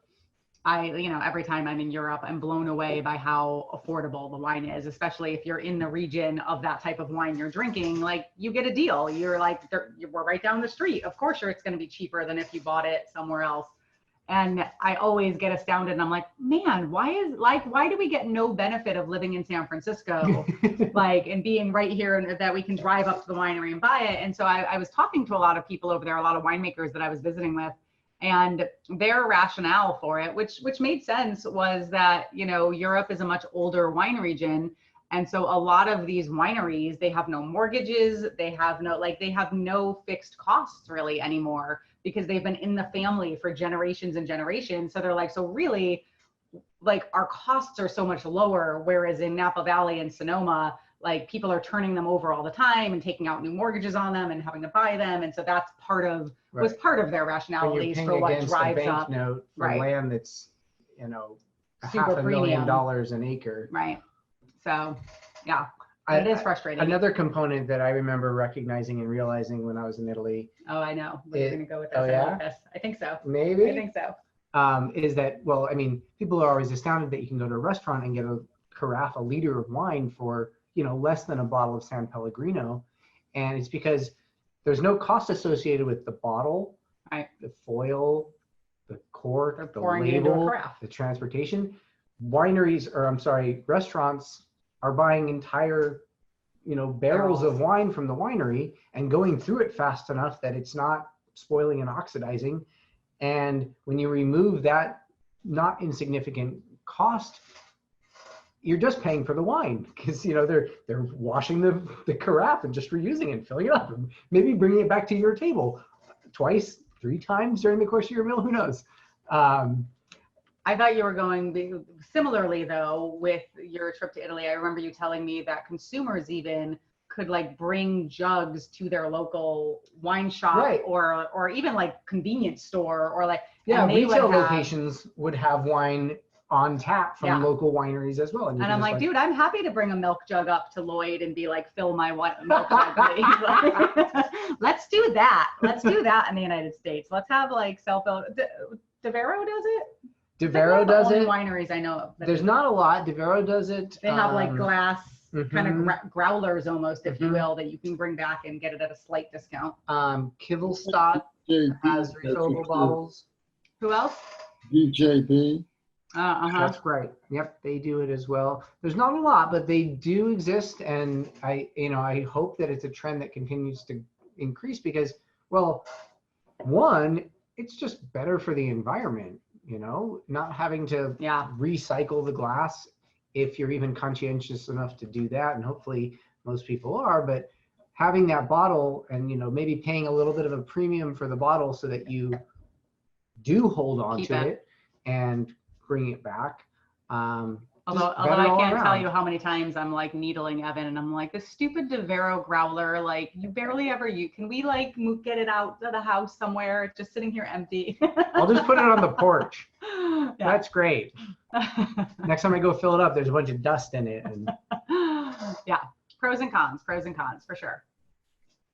every time I'm in Europe, I'm blown away by how affordable the wine is, especially if you're in the region of that type of wine you're drinking. Like, you get a deal. You're like, we're right down the street. Of course, it's going to be cheaper than if you bought it somewhere else. And I always get astounded. And I'm like, man, why do we get no benefit of living in San Francisco, and being right here, and that we can drive up to the winery and buy it? And so I was talking to a lot of people over there, a lot of winemakers that I was visiting with, and their rationale for it, which made sense, was that, Europe is a much older wine region. And so a lot of these wineries, they have no mortgages, they have no fixed costs really anymore, because they've been in the family for generations and generations. So they're like, so really, our costs are so much lower. Whereas in Napa Valley and Sonoma, people are turning them over all the time and taking out new mortgages on them and having to buy them. And so that's was part of their rationalities for what drives up. Note for Right. land that's, Super $500,000 an acre. Right. So, yeah. It is frustrating. Another component that I remember recognizing and realizing when I was in Italy. Oh, I know. We're going to go with this. Oh, I yeah? like this. I think so. Maybe? I think so. Is that, people are always astounded that you can go to a restaurant and get a carafe, a liter of wine for, less than a bottle of San Pellegrino. And it's because there's no cost associated with the bottle, right, the foil, the cork, the pouring it into a label, carafe. the transportation. Restaurants are buying entire, barrels of wine from the winery and going through it fast enough that it's not spoiling and oxidizing. And when you remove that not insignificant cost, you're just paying for the wine, because they're washing the carafe and just reusing it, filling it up, and maybe bringing it back to your table twice, 3 times during the course of your meal. Who knows? I thought you were going similarly, though, with your trip to Italy. I remember you telling me that consumers even could bring jugs to their local wine shop, right, or even convenience store, or retail locations would have wine on tap from local wineries as well. And I'm like, dude, I'm happy to bring a milk jug up to Lloyd and be like, fill my milk jug, please. Let's do that. Let's do that in the United States. Let's have self-fill. Devero does it? Devero does it. Wineries I know of. There's not a lot. Devero does it. They have glass kind of growlers almost, if you will, that you can bring back and get it at a slight discount. Kivelstadt has refillable bottles. Who else? DJB. That's right. Yep, they do it as well. There's not a lot, but they do exist, and I hope that it's a trend that continues to increase, because, well, one, it's just better for the environment, not having to recycle the glass, if you're even conscientious enough to do that, and hopefully most people are. But having that bottle, and maybe paying a little bit of a premium for the bottle so that you do hold on to it and bring it back. Although I can't tell you how many times I'm needling Evan, and I'm like, this stupid Devero growler, you barely ever use. Can we get it out of the house somewhere? It's just sitting here empty. I'll just put it on the porch. Yeah. That's great. Next time I go fill it up, there's a bunch of dust in it. And... yeah, pros and cons for sure.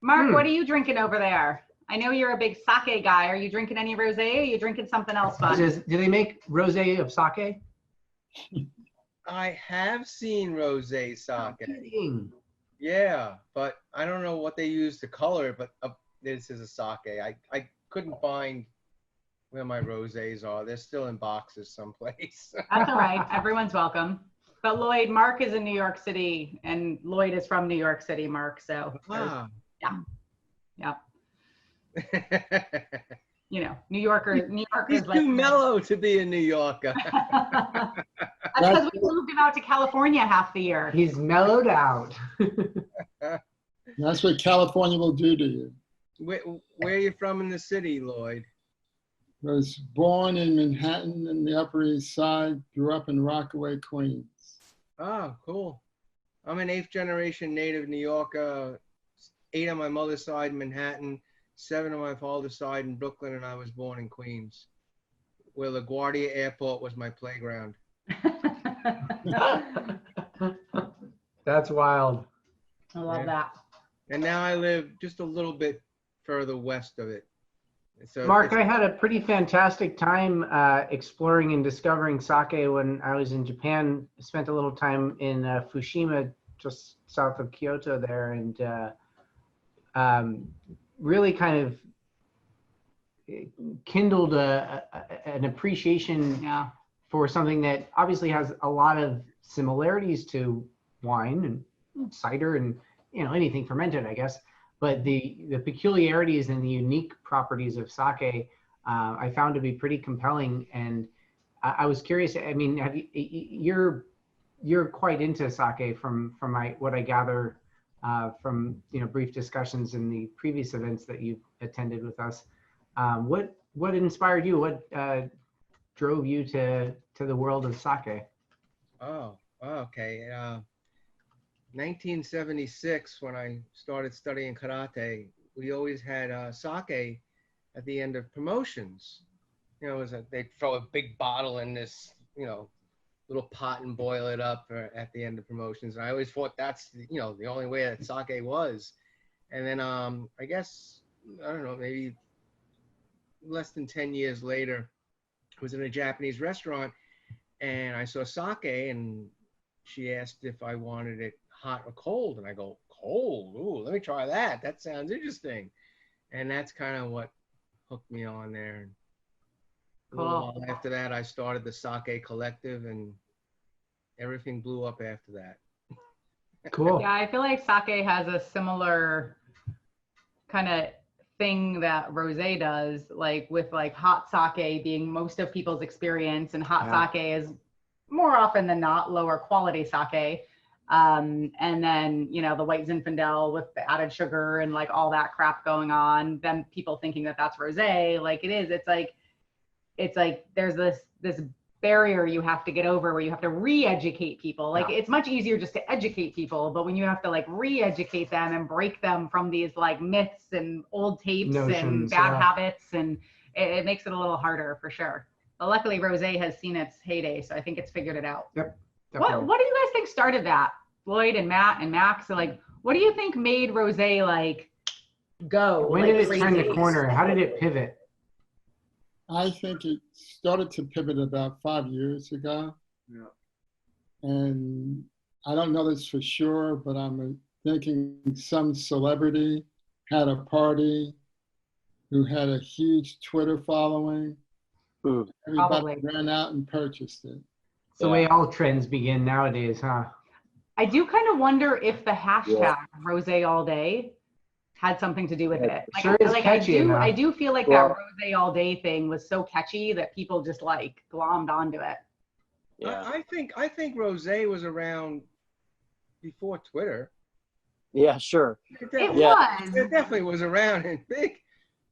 Mark, what are you drinking over there? I know you're a big sake guy. Are you drinking any rosé? Or are you drinking something else fun? Do they make rosé of sake? I have seen rosé sake. Yeah, but I don't know what they use to color it, but this is a sake. I couldn't find where my rosés are. They're still in boxes someplace. That's all right. Everyone's welcome. But Lloyd, Mark is in New York City, and Lloyd is from New York City, Mark. So yeah. New Yorkers. He's too mellow to be a New Yorker. That's because we moved him out to California half the year. He's mellowed out. That's what California will do to you. Where are you from in the city, Lloyd? I was born in Manhattan in the Upper East Side, grew up in Rockaway, Queens. Oh, cool. I'm an 8th generation native New Yorker, 8 on my mother's side in Manhattan, 7 on my father's side in Brooklyn, and I was born in Queens, where LaGuardia Airport was my playground. That's wild. I love that. And now I live just a little bit further west of it. So Mark, it's- I had a pretty fantastic time exploring and discovering sake when I was in Japan. Spent a little time in Fukushima, just south of Kyoto there, and really kind of kindled an appreciation Yeah. for something that obviously has a lot of similarities to wine and cider and anything fermented, I guess. But the peculiarities and the unique properties of sake, I found to be pretty compelling. And I was curious. I mean, you're quite into sake from what I gather from brief discussions in the previous events that you've attended with us. What inspired you? What drove you to the world of sake? Oh, okay. 1976, when I started studying karate, we always had sake at the end of promotions. They'd throw a big bottle in this, little pot and boil it up at the end of promotions. And I always thought that's, the only way that sake was. And then I guess, I don't know, maybe less than 10 years later, I was in a Japanese restaurant and I saw sake, and she asked if I wanted it hot or cold. And I go, cold? Ooh, let me try that. That sounds interesting. And that's kind of what hooked me on there. A little while after that, I started the Sake Collective, and everything blew up after that. Cool. Yeah, I feel like sake has a similar kind of thing that Rosé does, like with like hot sake being most of people's experience, and hot sake is more often than not lower quality sake. And then, the white Zinfandel with the added sugar and like all that crap going on, then people thinking that that's Rosé, like it is. It's like there's this barrier you have to get over where you have to re-educate people. Like it's much easier just to educate people, but when you have to like re-educate them and break them from these like myths and old tapes Notions, and bad habits, and it makes it a little harder for sure. But luckily Rosé has seen its heyday, so I think it's figured it out. Yep. What do you guys think started that? Lloyd and Matt and Max, so like what do you think made Rosé like go? When like, did it crazy? turn the corner? How did it pivot? I think it started to pivot about 5 years ago. Yeah. And I don't know this for sure, but I'm thinking some celebrity had a party who had a huge Twitter following. Everybody Probably. ran out and purchased it. It's the way all trends begin nowadays, huh? I do kind of wonder if the hashtag Rosé all day had something to do with it. Like, Sure is catchy enough. I do feel like that Rosé all day thing was so catchy that people just like glommed onto it. Yeah. I think Rosé was around before Twitter. Yeah, sure. It Yeah. was. It definitely was around and big.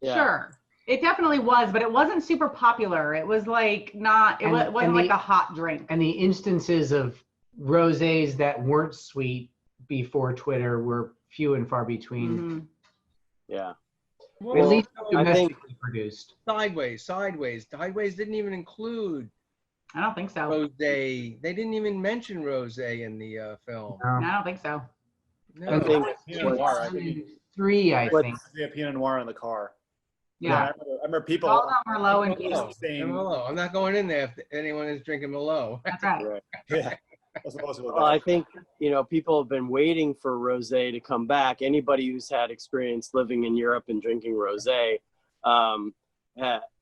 Yeah. Sure. It definitely was, but it wasn't super popular. It was like not, it wasn't like a hot drink. And the instances of rosés that weren't sweet before Twitter were few and far between. Mm-hmm. Yeah. Well, At least I think- domestically produced. Sideways. Sideways didn't even include I don't think so. Rosé. They didn't even mention Rosé in the film. No. I don't think so. No. I think Pinot Noir, I 2003, I think. Yeah, Pinot Noir in the car. Yeah. I remember people. All about Merlot and Pinot. Merlot. Merlot. I'm not going in there if anyone is drinking Merlot. That's right. Right. Yeah. That's supposed to be Well, I think, people have been waiting for Rosé to come back. Anybody who's had experience living in Europe and drinking Rosé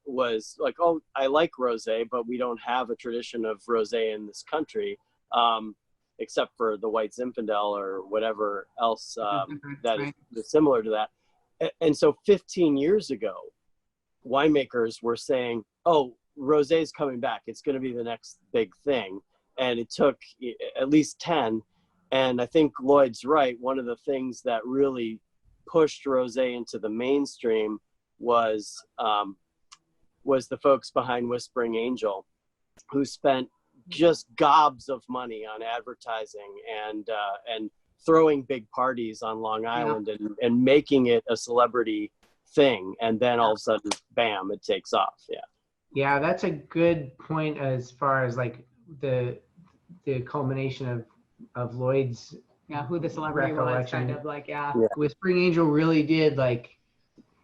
was like, oh, I like Rosé, but we don't have a tradition of Rosé in this country, except for the white Zinfandel or whatever else that is similar to that. And so 15 years ago, winemakers were saying, oh, Rosé is coming back. It's going to be the next big thing. And it took at least 10. And I think Lloyd's right. One of the things that really pushed Rosé into the mainstream was the folks behind Whispering Angel, who spent just gobs of money on advertising and throwing big parties on Long Island and making it a celebrity thing. And then all of a sudden, bam, it takes off. Yeah. Yeah, that's a good point as far as like the culmination of Lloyd's Yeah, who the celebrity was, recollection. kind of like, Whispering Angel really did like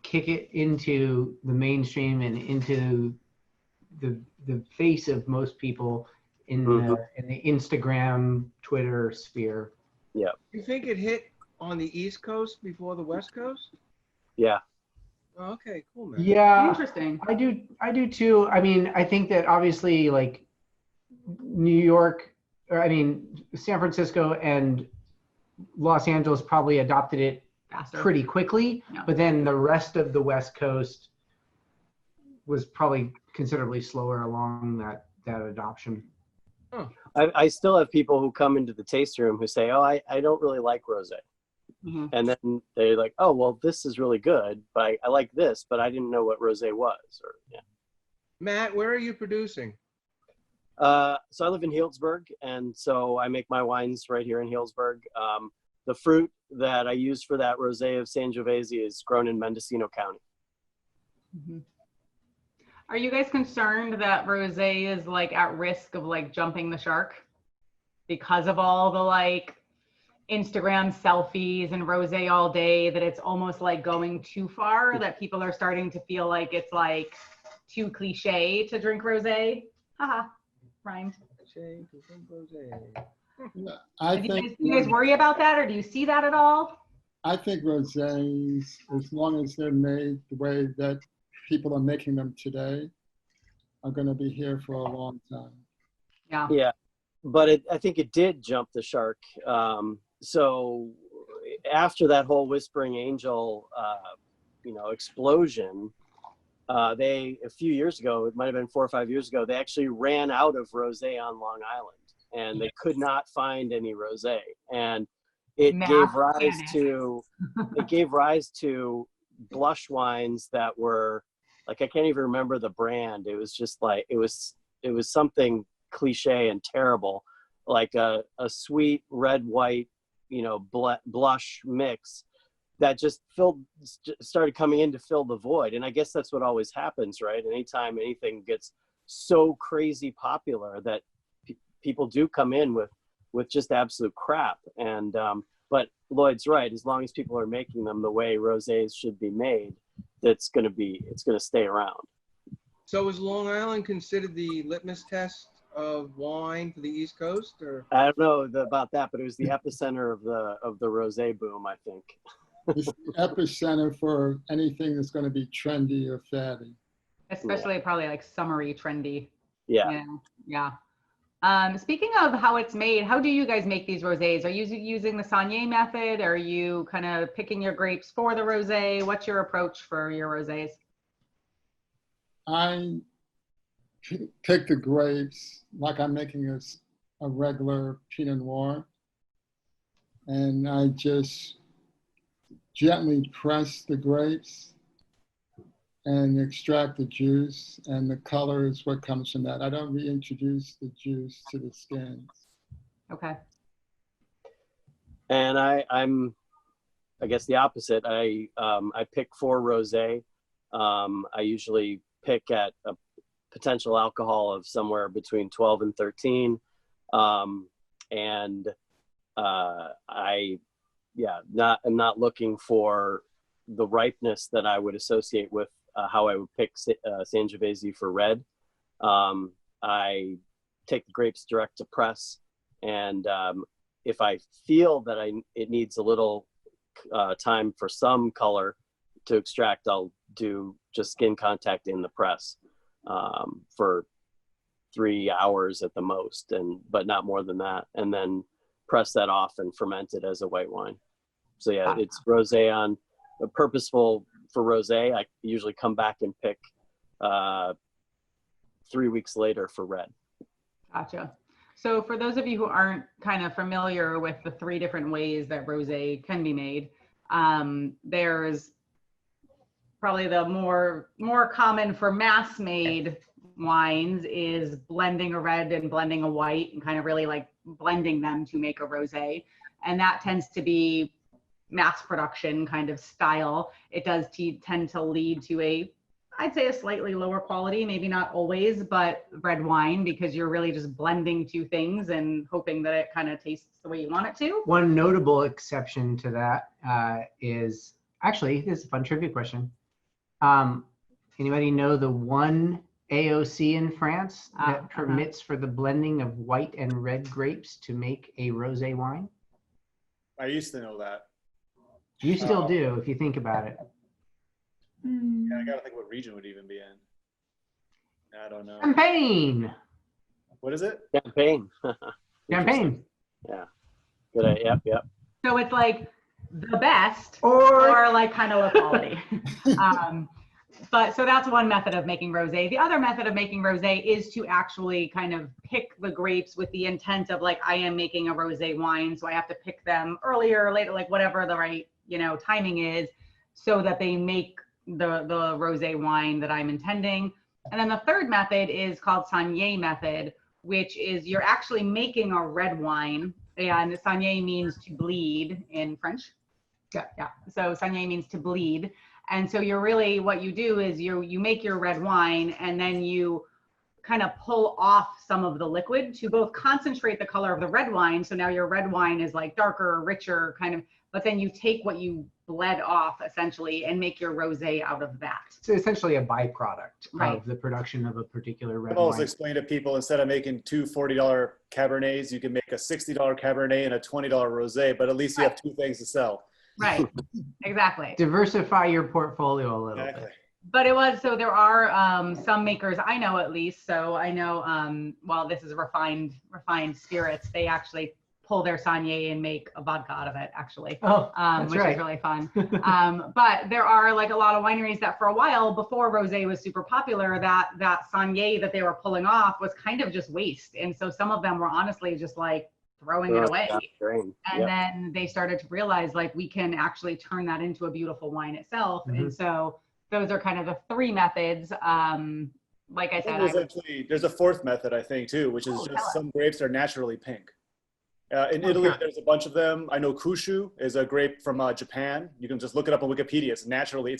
kick it into the mainstream and into the face of most people in the Instagram, Twitter sphere. Yeah. You think it hit on the East Coast before the West Coast? Yeah. Oh, okay, cool, man. Yeah, Interesting. I do too. I mean, I think that obviously like New York, or I mean, San Francisco and Los Angeles probably adopted it Faster. pretty quickly, Yeah. but then the rest of the West Coast was probably considerably slower along that adoption. I still have people who come into the taste room who say, oh, I don't really like rosé. Mhm. And then they're like, oh, well, this is really good, but I like this, but I didn't know what rosé was. Or, yeah. Matt, where are you producing? So I live in Healdsburg, and so I make my wines right here in Healdsburg. The fruit that I use for that rosé of Sangiovese is grown in Mendocino County. Mhm. Are you guys concerned that rosé is like at risk of like jumping the shark because of all the like Instagram selfies and rosé all day, that it's almost like going too far, that people are starting to feel like it's like too cliche to drink rosé? Haha, rhymed. I Do think you guys worry about that, or do you see that at all? I think rosés, as long as they're made the way that people are making them today, are going to be here for a long time. Yeah. Yeah, but I think it did jump the shark. So after that whole Whispering Angel, explosion, a few years ago, it might have been 4 or 5 years ago, they actually ran out of rosé on Long Island, and they could not find any rosé, and it gave rise to blush wines that were like, I can't even remember the brand. It was just like, it was something cliche and terrible, like a sweet red white blush mix that just started coming in to fill the void. And I guess that's what always happens, right? Anytime anything gets so crazy popular that people do come in with just absolute crap. And but Lloyd's right, as long as people are making them the way rosés should be made, it's going to stay around. So is Long Island considered the litmus test of wine for the East Coast, or? I don't know about that, but it was the epicenter of the rosé boom, I think. It's the epicenter for anything that's going to be trendy or faddy. Especially probably like summery, trendy. Yeah. Yeah. Speaking of how it's made, how do you guys make these rosés? Are you using the Saunier method? Are you kind of picking your grapes for the rosé? What's your approach for your rosés? I pick the grapes like I'm making a regular Pinot Noir, and I just gently press the grapes and extract the juice, and the color is what comes from that. I don't reintroduce the juice to the skins. Okay. And I'm, I guess the opposite. I pick for rosé. I usually pick at a potential alcohol of somewhere between 12 and 13. And I'm not looking for the ripeness that I would associate with how I would pick Sangiovese for red. I take the grapes direct to press, and if I feel that it needs a little time for some color to extract, I'll do just skin contact in the press for 3 hours at the most, but not more than that, and then press that off and ferment it as a white wine. So yeah, it's rosé on purposeful for rosé. I usually come back and pick 3 weeks later for red. Gotcha. So for those of you who aren't kind of familiar with the 3 different ways that rosé can be made, there's probably the more common for mass made wines is blending a red and blending a white and kind of really like blending them to make a rosé. And that tends to be mass production kind of style. It does tend to lead to I'd say a slightly lower quality, maybe not always, but red wine, because you're really just blending 2 things and hoping that it kind of tastes the way you want it to. One notable exception to that is, actually, this is a fun trivia question. Anybody know the one AOC in France that Uh-huh. permits for the blending of white and red grapes to make a rosé wine? I used to know that. You still do, if you think about it. Yeah, I gotta think what region would even be in. I don't know. Champagne. What is it? Campaign. Champagne. Yeah. Good. Yep. So it's like the best Or or like kind of low quality. But so that's one method of making rosé. The other method of making rosé is to actually kind of pick the grapes with the intent of like, I am making a rosé wine, so I have to pick them earlier or later, like whatever the right, timing is, so that they make the rosé wine that I'm intending. And then the third method is called Saignée method, which is you're actually making a red wine, and Saignée means to bleed in French. Yeah. So Saignée means to bleed. And so you're really, what you do is you make your red wine, and then you kind of pull off some of the liquid to both concentrate the color of the red wine. So now your red wine is like darker, richer kind of, but then you take what you bled off essentially and make your rosé out of that. it's essentially a byproduct Right. of the production of a particular red I've always wine. explained to people, instead of making two $40 Cabernets, you can make a $60 Cabernet and a $20 Rosé, but at least you have two things to sell. Right, exactly. Diversify your portfolio a little Exactly. bit. But so there are some makers I know, at least. So I know, well, this is refined spirits. They actually pull their Saignée and make a vodka out of it, actually. Oh, that's Which right. is really fun. But there are like a lot of wineries that for a while before rosé was super popular, that Saignée that they were pulling off was kind of just waste. And so some of them were honestly just like throwing it away. And then they started to realize like we can actually turn that into a beautiful wine itself. Mhm. And so those are kind of the three methods. Like I said, There's a fourth method, I think, too, which is tell just us. some grapes are naturally pink. In Italy, sure. there's a bunch of them. I know Kushu is a grape from Japan. You can just look it up on Wikipedia. It's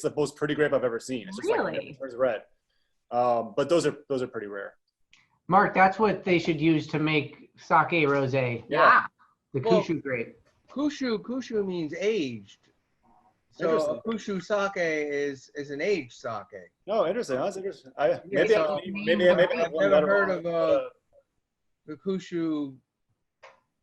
the most pretty grape I've ever seen. It's just Really? like it turns red. But those are pretty rare. Mark, that's what they should use to make sake rosé. yeah. The Well- Kushu grape. Kushu means aged. So a Kushu sake is an aged sake. No, interesting. That's interesting. Yeah, so Maybe I've I have one never letter heard wrong, of the Kushu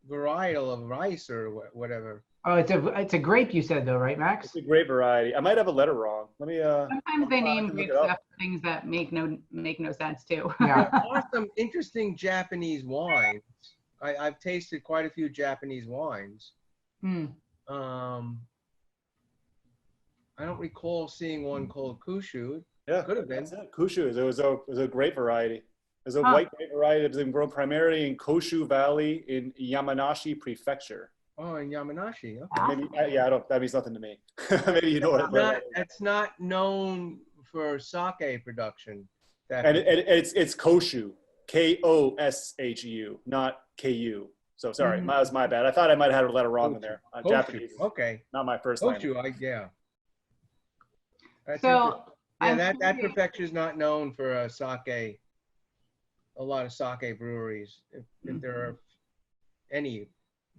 varietal of rice or whatever. Oh, it's a grape you said though, right, Max? it's a grape variety. I might have a letter wrong. Let me. Sometimes they I name can look grapes it up. after things that make no sense too. Yeah. There are some interesting Japanese wines. I've tasted quite a few Japanese wines. Hmm. I don't recall seeing one called Kushu. Yeah, Could have been. that's it. Kushu is it was a grape variety. It's a Huh. white grape variety that's been grown primarily in Koshu Valley in Yamanashi Prefecture. Oh, in Yamanashi. Okay. Maybe, I don't. That means nothing to me. Maybe you know what. It's not known for sake production. And it's Koshu, Koshu, not Ku. So sorry, Mhm. that was my bad. I thought I might have had a letter wrong in there. Koshu. Japanese, is Okay. not my first language. Koshu, yeah. That's So interesting. Yeah, I'm that curious- prefecture is not known for sake. A lot of sake breweries, if there are any,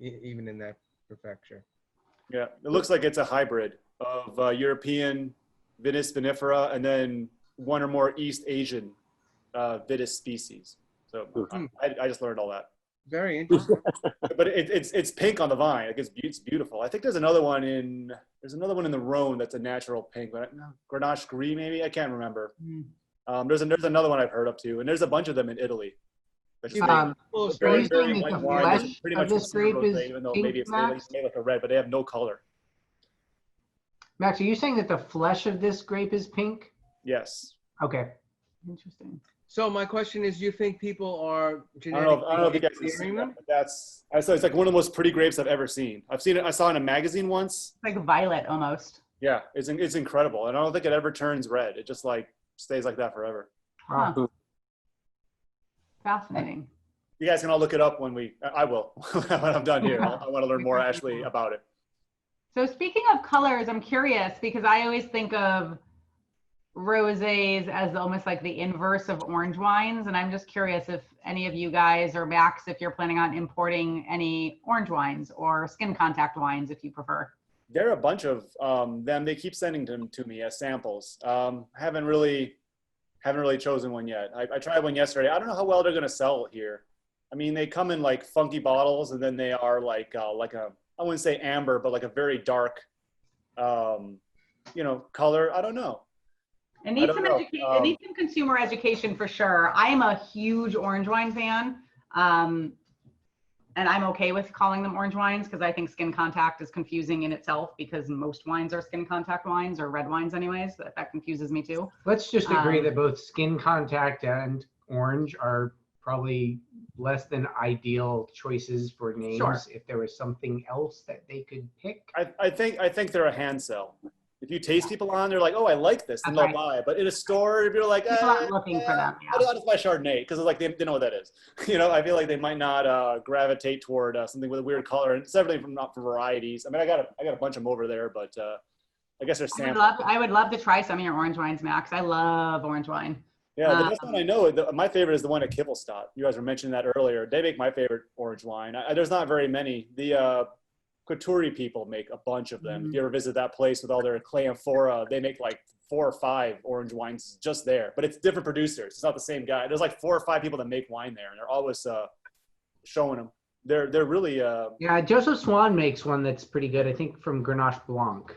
even in that prefecture. Yeah, it looks like it's a hybrid of European Vitis vinifera and then one or more East Asian Vitis species. So I just learned all that. Very interesting. But it's pink on the vine. Like it's beautiful. I think there's another one in the Rhone that's a natural pink. But no, Grenache Gris maybe, I can't remember. There's another one I've heard of too, and there's a bunch of them in Italy. But just Are very, you very saying white that the wine. It's flesh pretty of much this considered grape is rosé, even though pink, maybe it's Max? made like a red, but they have no color. Max, are you saying that the flesh of this grape is pink? Yes. Okay. Interesting. So my question is, do you think people are I don't know if you guys genetically can see engineering that, them? but it's like one of the most pretty grapes I've ever seen. I saw it in a magazine once. It's like violet almost. Yeah, it's incredible. And I don't think it ever turns red. It just like stays like that forever. Wow. Huh. Fascinating. You guys can all look it up I will, when I'm done here. I want to learn more actually about it. So speaking of colors, I'm curious because I always think of rosés as almost like the inverse of orange wines. And I'm just curious if any of you guys or Max, if you're planning on importing any orange wines or skin contact wines, if you prefer. There are a bunch of them. They keep sending them to me as samples. Haven't really chosen one yet. I tried one yesterday. I don't know how well they're going to sell here. I mean, they come in like funky bottles, and then they are like a, I wouldn't say amber, but like a very dark, color. I don't know. It needs some consumer education for sure. I am a huge orange wine fan. And I'm okay with calling them orange wines because I think skin contact is confusing in itself because most wines are skin contact wines or red wines anyways. That confuses me too. Let's just agree that both skin contact and orange are probably less than ideal choices for names. Sure. If there was something else that they could pick. I think they're a hand sell. If you taste people on, they're like, oh, I like this, and That's they'll right. buy it. But in a store, if you're like, People aren't looking for them. I'll just buy Chardonnay because it's like they know what that is. I feel like they might not gravitate toward something with a weird color, and certainly not for varieties. I mean, I got a bunch of them over there, but I guess they're samples. I would love to try some of your orange wines, Max. I love orange wine. Yeah, the best one I know, my favorite is the one at Kibelstadt. You guys were mentioning that earlier. They make my favorite orange wine. There's not very many. The Couturier people make a bunch of them. If you ever visit that place with all their clay amphora, they make like 4 or 5 orange wines just there. But it's different producers. It's not the same guy. There's like 4 or 5 people that make wine there, and they're always showing them. They're really. Yeah, Joseph Swan makes one that's pretty good. I think from Grenache Blanc.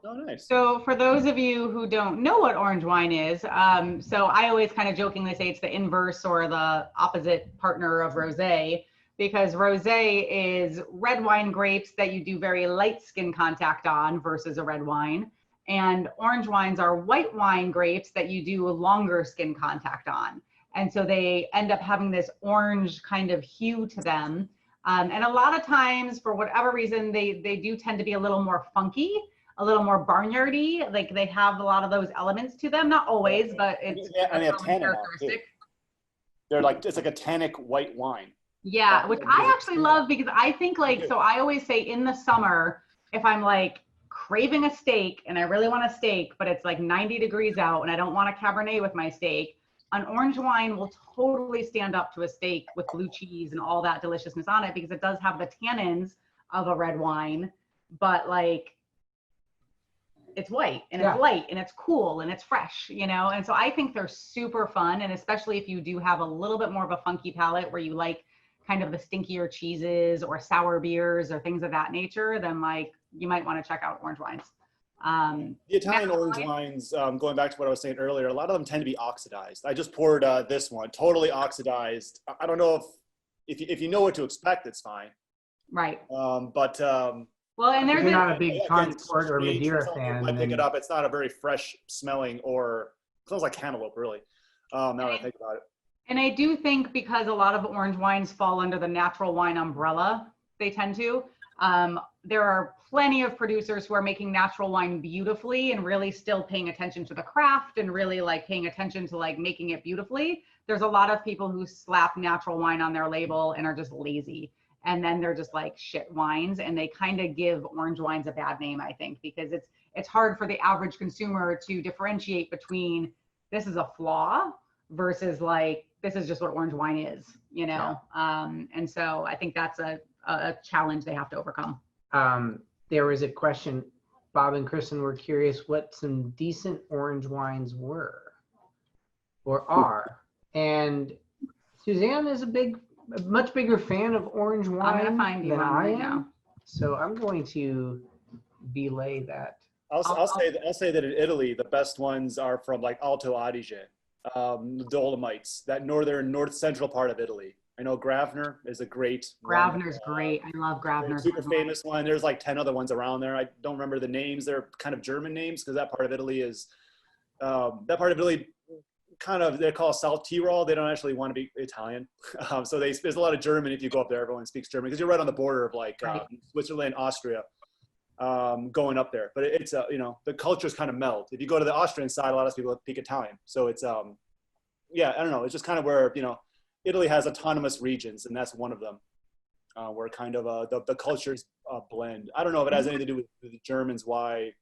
Oh, nice. So for those of you who don't know what orange wine is, so I always kind of jokingly say it's the inverse or the opposite partner of rosé, because rosé is red wine grapes that you do very light skin contact on versus a red wine. And orange wines are white wine grapes that you do a longer skin contact on. And so they end up having this orange kind of hue to them. And a lot of times, for whatever reason, they do tend to be a little more funky, a little more barnyardy. Like they have a lot of those elements to them. Not always, but it's and they have tannin characteristic. They're like, it's like a tannic white wine. Yeah, which I actually love because I think so I always say in the summer, if I'm like craving a steak and I really want a steak, but it's like 90 degrees out and I don't want a Cabernet with my steak, an orange wine will totally stand up to a steak with blue cheese and all that deliciousness on it because it does have the tannins of a red wine, but like it's white and it's light and it's cool and it's fresh, And so I think they're super fun. And especially if you do have a little bit more of a funky palate where you like kind of the stinkier cheeses or sour beers or things of that nature, then like you might want to check out orange wines. The Italian orange wines, going back to what I was saying earlier, a lot of them tend to be oxidized. I just poured this one, totally oxidized. I don't know if you know what to expect, it's fine. Right. Well, and if you're not a big Concord or Madeira fan, I pick it up. It's not a very fresh smelling, or it smells like cantaloupe, really. Now that I think about it. And I do think because a lot of orange wines fall under the natural wine umbrella, they tend to. There are plenty of producers who are making natural wine beautifully and really still paying attention to the craft and really like paying attention to like making it beautifully. There's a lot of people who slap natural wine on their label and are just lazy. And then they're just like shit wines, and they kind of give orange wines a bad name, I think, because it's hard for the average consumer to differentiate between this is a flaw versus like this is just what orange wine is, Yeah. And so I think that's a challenge they have to overcome. There was a question, Bob and Kristen were curious what some decent orange wines were or are, and Suzanne is a much bigger fan of orange wine I'm gonna find you than one I right am. now. So I'm going to belay that. I'll say that in Italy, the best ones are from like Alto Adige, the Dolomites, that north central part of Italy. I know Gravner is a great Gravner's great. I love Gravner. Super famous one. There's like 10 other ones around there. I don't remember the names. They're kind of German names because that part of Italy is kind of, they're called South Tyrol. They don't actually want to be Italian. So there's a lot of German. If you go up there, everyone speaks German because you're right on the border of like Switzerland, Austria, going up there. But it's, the cultures kind of melt. If you go to the Austrian side, a lot of people speak Italian. So it's, I don't know. It's just kind of where, Italy has autonomous regions, and that's one of them, where kind of the cultures blend. I don't know if it has anything to do with the Germans, why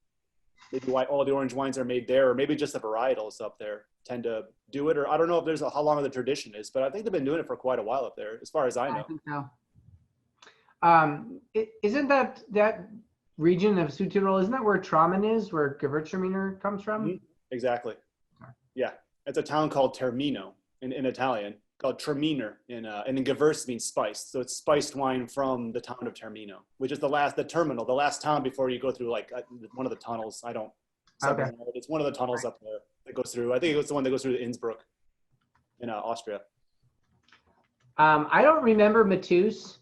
all the orange wines are made there, or maybe just the varietals up there tend to do it, or I don't know if there's how long the tradition is, but I think they've been doing it for quite a while up there, as far as I know. I think so. Isn't that region of Südtirol, isn't that where Tramen is, where Gewürztraminer comes from? Mhm. Exactly. Yeah, it's a town called Termino in Italian, called Traminer, and then Gewürz means spiced. So it's spiced wine from the town of Termino, which is the last town before you go through like one of the tunnels. Okay. It's one of the tunnels up there that goes through. I think it's the one that goes through Innsbruck in Austria. I don't remember Matus,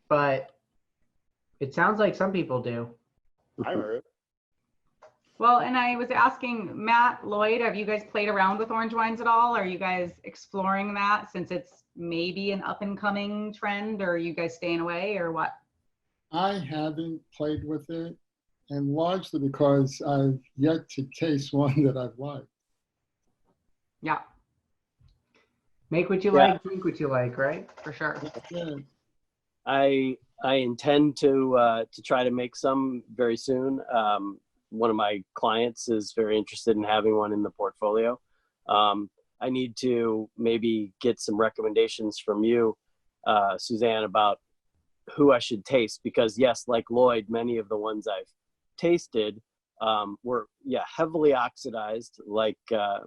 but it sounds like some people do. I remember it. Well, and I was asking Matt, Lloyd, have you guys played around with orange wines at all? Are you guys exploring that since it's maybe an up and coming trend, or are you guys staying away or what? I haven't played with it, and largely because I've yet to taste one that I've liked. Yeah, Make what you Yeah. like, drink what you like, right? for sure. Yeah. I intend to try to make some very soon. One of my clients is very interested in having one in the portfolio. I need to maybe get some recommendations from you, Suzanne, about who I should taste, because yes, like Lloyd, many of the ones I've tasted were heavily oxidized, like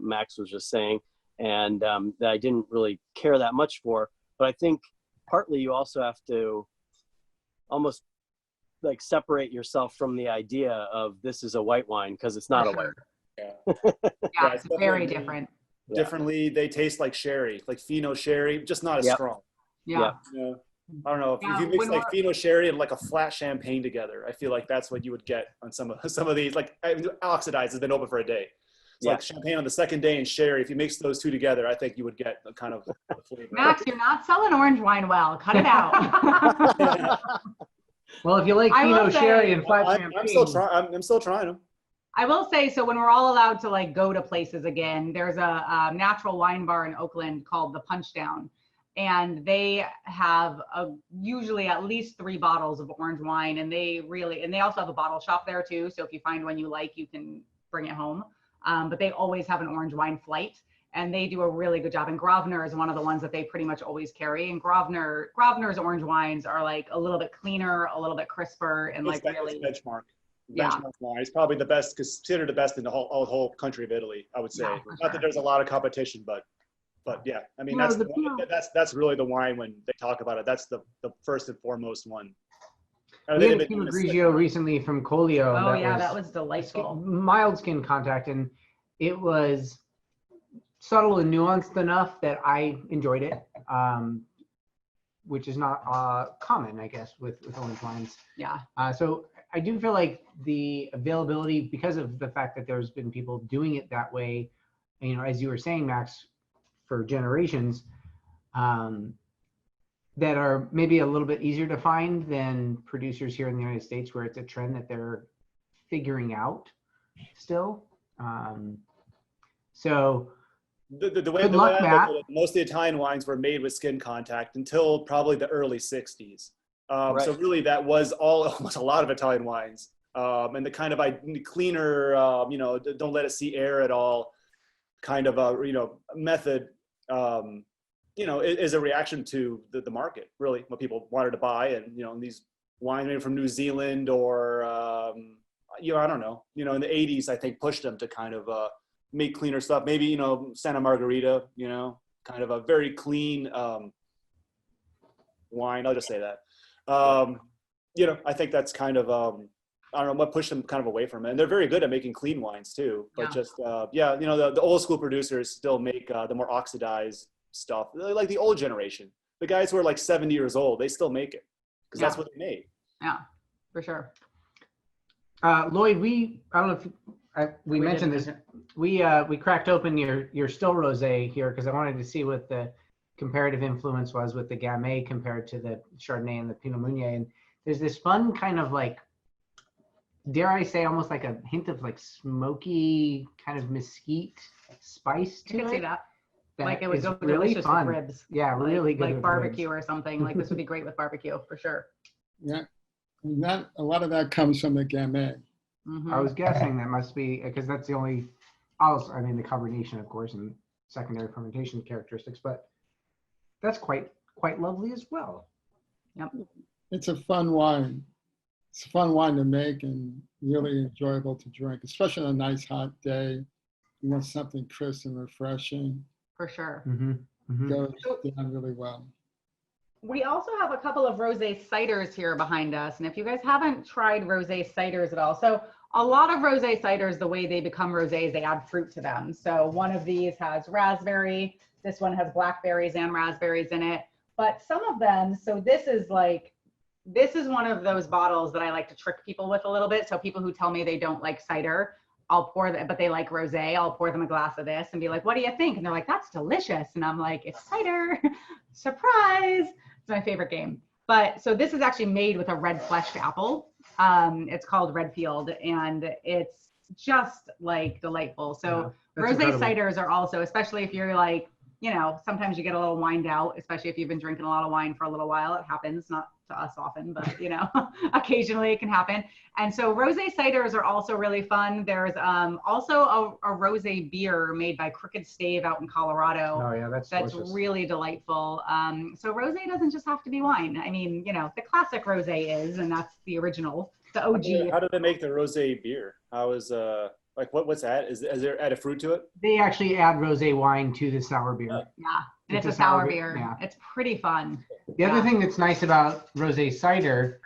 Max was just saying, and that I didn't really care that much for. But I think partly you also have to almost like separate yourself from the idea of this is a white wine, because it's not For a white sure. wine. Yeah, it's very definitely different. Differently, they taste like sherry, like Fino sherry, just not as Yep. strong. Yeah. You know, I don't know if Yeah, you mix when like Fino sherry and like a flat champagne together. I feel like that's what you would get on some of these. Like oxidized has been open for a day. It's Yeah. like champagne on the second day and sherry. If you mix those two together, I think you would get a kind of a flavor. Max, you're not selling orange wine well. Cut it out. Well, if you like I will Pinot Sherry say- and flat I'm champagne, still trying them. I will say, so when we're all allowed to like go to places again, there's a natural wine bar in Oakland called the Punch Down, and they have usually at least 3 bottles of orange wine, and they also have a bottle shop there too. So if you find one you like, you can bring it home. But they always have an orange wine flight, and they do a really good job. And Grosvenor is one of the ones that they pretty much always carry. And Grosvenor's orange wines are like a little bit cleaner, a little bit crisper, and like really. It's benchmark. Yeah. Benchmark wine. It's probably the best, considered the best in the whole country of Italy, I would say. Yeah, for Not sure. that there's a lot of competition, but yeah. I mean, No, that's really the wine when they talk about it. That's the first and foremost one. I we think had a they've been Pinot doing this- Grigio recently from Colio. Oh yeah, that was delightful. mild skin contact, and it was subtle and nuanced enough that I enjoyed it, which is not common, I guess, with orange wines. Yeah. So I do feel like the availability, because of the fact that there's been people doing it that way, you know, as you were saying, Max, for generations, that are maybe a little bit easier to find than producers here in the United States, where it's a trend that they're figuring out still. So the way Good I luck, look Matt. at it, most of the Italian wines were made with skin contact until probably the early 60s. Right. So really that was almost a lot of Italian wines. And the kind of cleaner, you know, don't let it see air at all kind of a, you know, method, you know, is a reaction to the market, really, what people wanted to buy. And, you know, these wines maybe from New Zealand or, you know, I don't know, you know, in the 80s, I think pushed them to kind of make cleaner stuff. Maybe, you know, Santa Margherita, you know, kind of a very clean wine. I'll just say that. You know, I think that's kind of, I don't know what pushed them kind of away from it. And they're very good at making clean wines too. But Yeah. just, yeah, you know, the old school producers still make the more oxidized stuff. Like the old generation, the guys who are like 70 years old, they still make it because that's Yeah. what they made. Yeah, for sure. Lloyd, I don't know if we mentioned didn't this. mention We cracked open your still rosé here because I wanted to see what the comparative influence was with the Gamay compared to the Chardonnay and the Pinot Meunier. And there's this fun kind of like, dare I say, almost like a hint of like smoky kind of mesquite spice I to could see it. that. Like it would is go really delicious fun. with ribs. Yeah, Like- really good Like with barbecue ribs. or something. Like this would be great with barbecue for sure. Yeah. And that, a lot of that comes from the Gamay. Mhm. I was guessing that must be because that's the only, also, I mean, the carbonation, of course, and secondary fermentation characteristics, but that's quite lovely as well. It's a fun wine. It's a fun wine to make and really enjoyable to drink, especially on a nice hot day. You want something crisp and refreshing. For sure. Goes down really well. We also have a couple of rosé ciders here behind us. And if you guys haven't tried rosé ciders at all, so a lot of rosé ciders, the way they become rosés, they add fruit to them. So one of these has raspberry. This one has blackberries and raspberries in it. But some of them, so this is one of those bottles that I like to trick people with a little bit. So people who tell me they don't like cider, I'll pour them, but they like rosé, I'll pour them a glass of this and be like, what do you think? And they're like, that's delicious. And I'm like, it's cider, surprise. It's my favorite game. But so this is actually made with a red fleshed apple. It's called Redfield and it's just like delightful. So rosé ciders are also, especially if you're like, you know, sometimes you get a little wined out, especially if you've been drinking a lot of wine for a little while. It happens, not to us often, but you know, occasionally it can happen. And so rosé ciders are also really fun. There's also a rosé beer made by Crooked Stave out in Colorado. Oh yeah, that's really delightful. So rosé doesn't just have to be wine. I mean, you know, the classic rosé is, and that's the original, the OG. How do they make the rosé beer? How is like what's that? Is there added fruit to it? They actually add rosé wine to the sour beer. Yeah, and it's a sour beer. Yeah. It's pretty fun. The other thing that's nice about rosé cider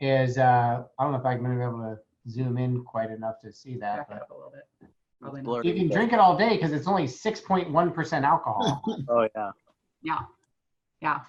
is, I don't know if I'm going to be able to zoom in quite enough to see that, but a little bit. Probably not. You can drink it all day because it's only 6.1% alcohol. Oh yeah. Yeah. Yeah.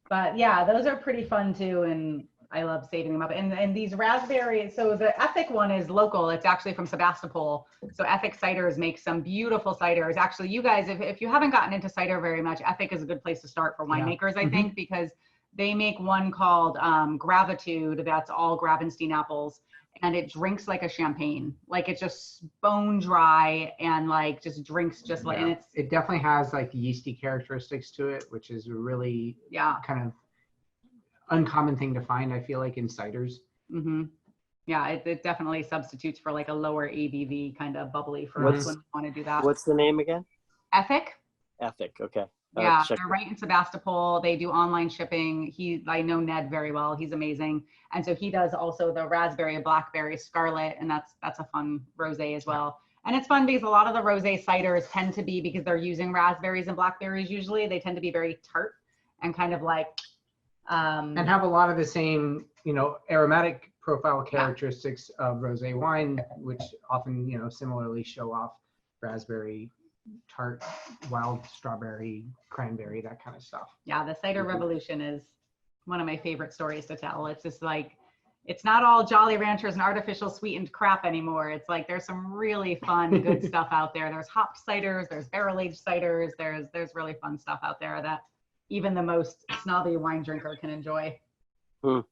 But yeah, those are pretty fun too. And I love saving them up. And these raspberries, so the Ethic one is local. It's actually from Sebastopol. So Ethic Ciders makes some beautiful ciders. Actually, you guys, if you haven't gotten into cider very much, Ethic is a good place to start for winemakers, I think, because they make one called Gravitude. That's all Gravenstein apples. And it drinks like a champagne. Like it's just bone dry and like just drinks just like, and it definitely has like yeasty characteristics to it, which is a really kind of uncommon thing to find, I feel like, in ciders. Yeah, it definitely substitutes for like a lower ABV kind of bubbly for us when we want to do that. What's the name again? Ethic. Ethic, okay. Yeah, they're right in Sebastopol. They do online shipping. I know Ned very well. He's amazing. And so he does also the raspberry, blackberry, scarlet, and that's a fun rosé as well. And it's fun because a lot of the rosé ciders tend to be, because they're using raspberries and blackberries usually, they tend to be very tart and kind of like and have a lot of the same, you know, aromatic profile characteristics of rosé wine, which often, you know, similarly show off raspberry, tart, wild strawberry, cranberry, that kind of stuff. Yeah, the cider revolution is one of my favorite stories to tell. It's just like, it's not all Jolly Ranchers and artificial sweetened crap anymore. It's like there's some really fun, good stuff out there. There's hopped ciders, there's barrel-aged ciders, there's really fun stuff out there that even the most snobby wine drinker can enjoy. I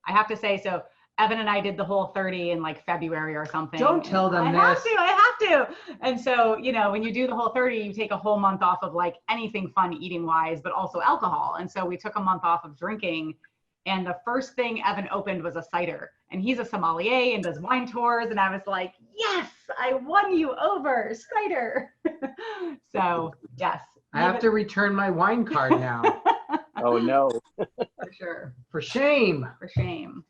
have to say, so Evan and I did the whole 30 in like February or something. Don't tell them this. I have to. And so, you know, when you do the whole 30, you take a whole month off of like anything fun eating wise, but also alcohol. And so we took a month off of drinking. And the first thing Evan opened was a cider. And he's a sommelier and does wine tours. And I was like, yes, I won you over, cider. So, yes. I have to return my wine card now. Oh, no. For sure. For shame. For shame.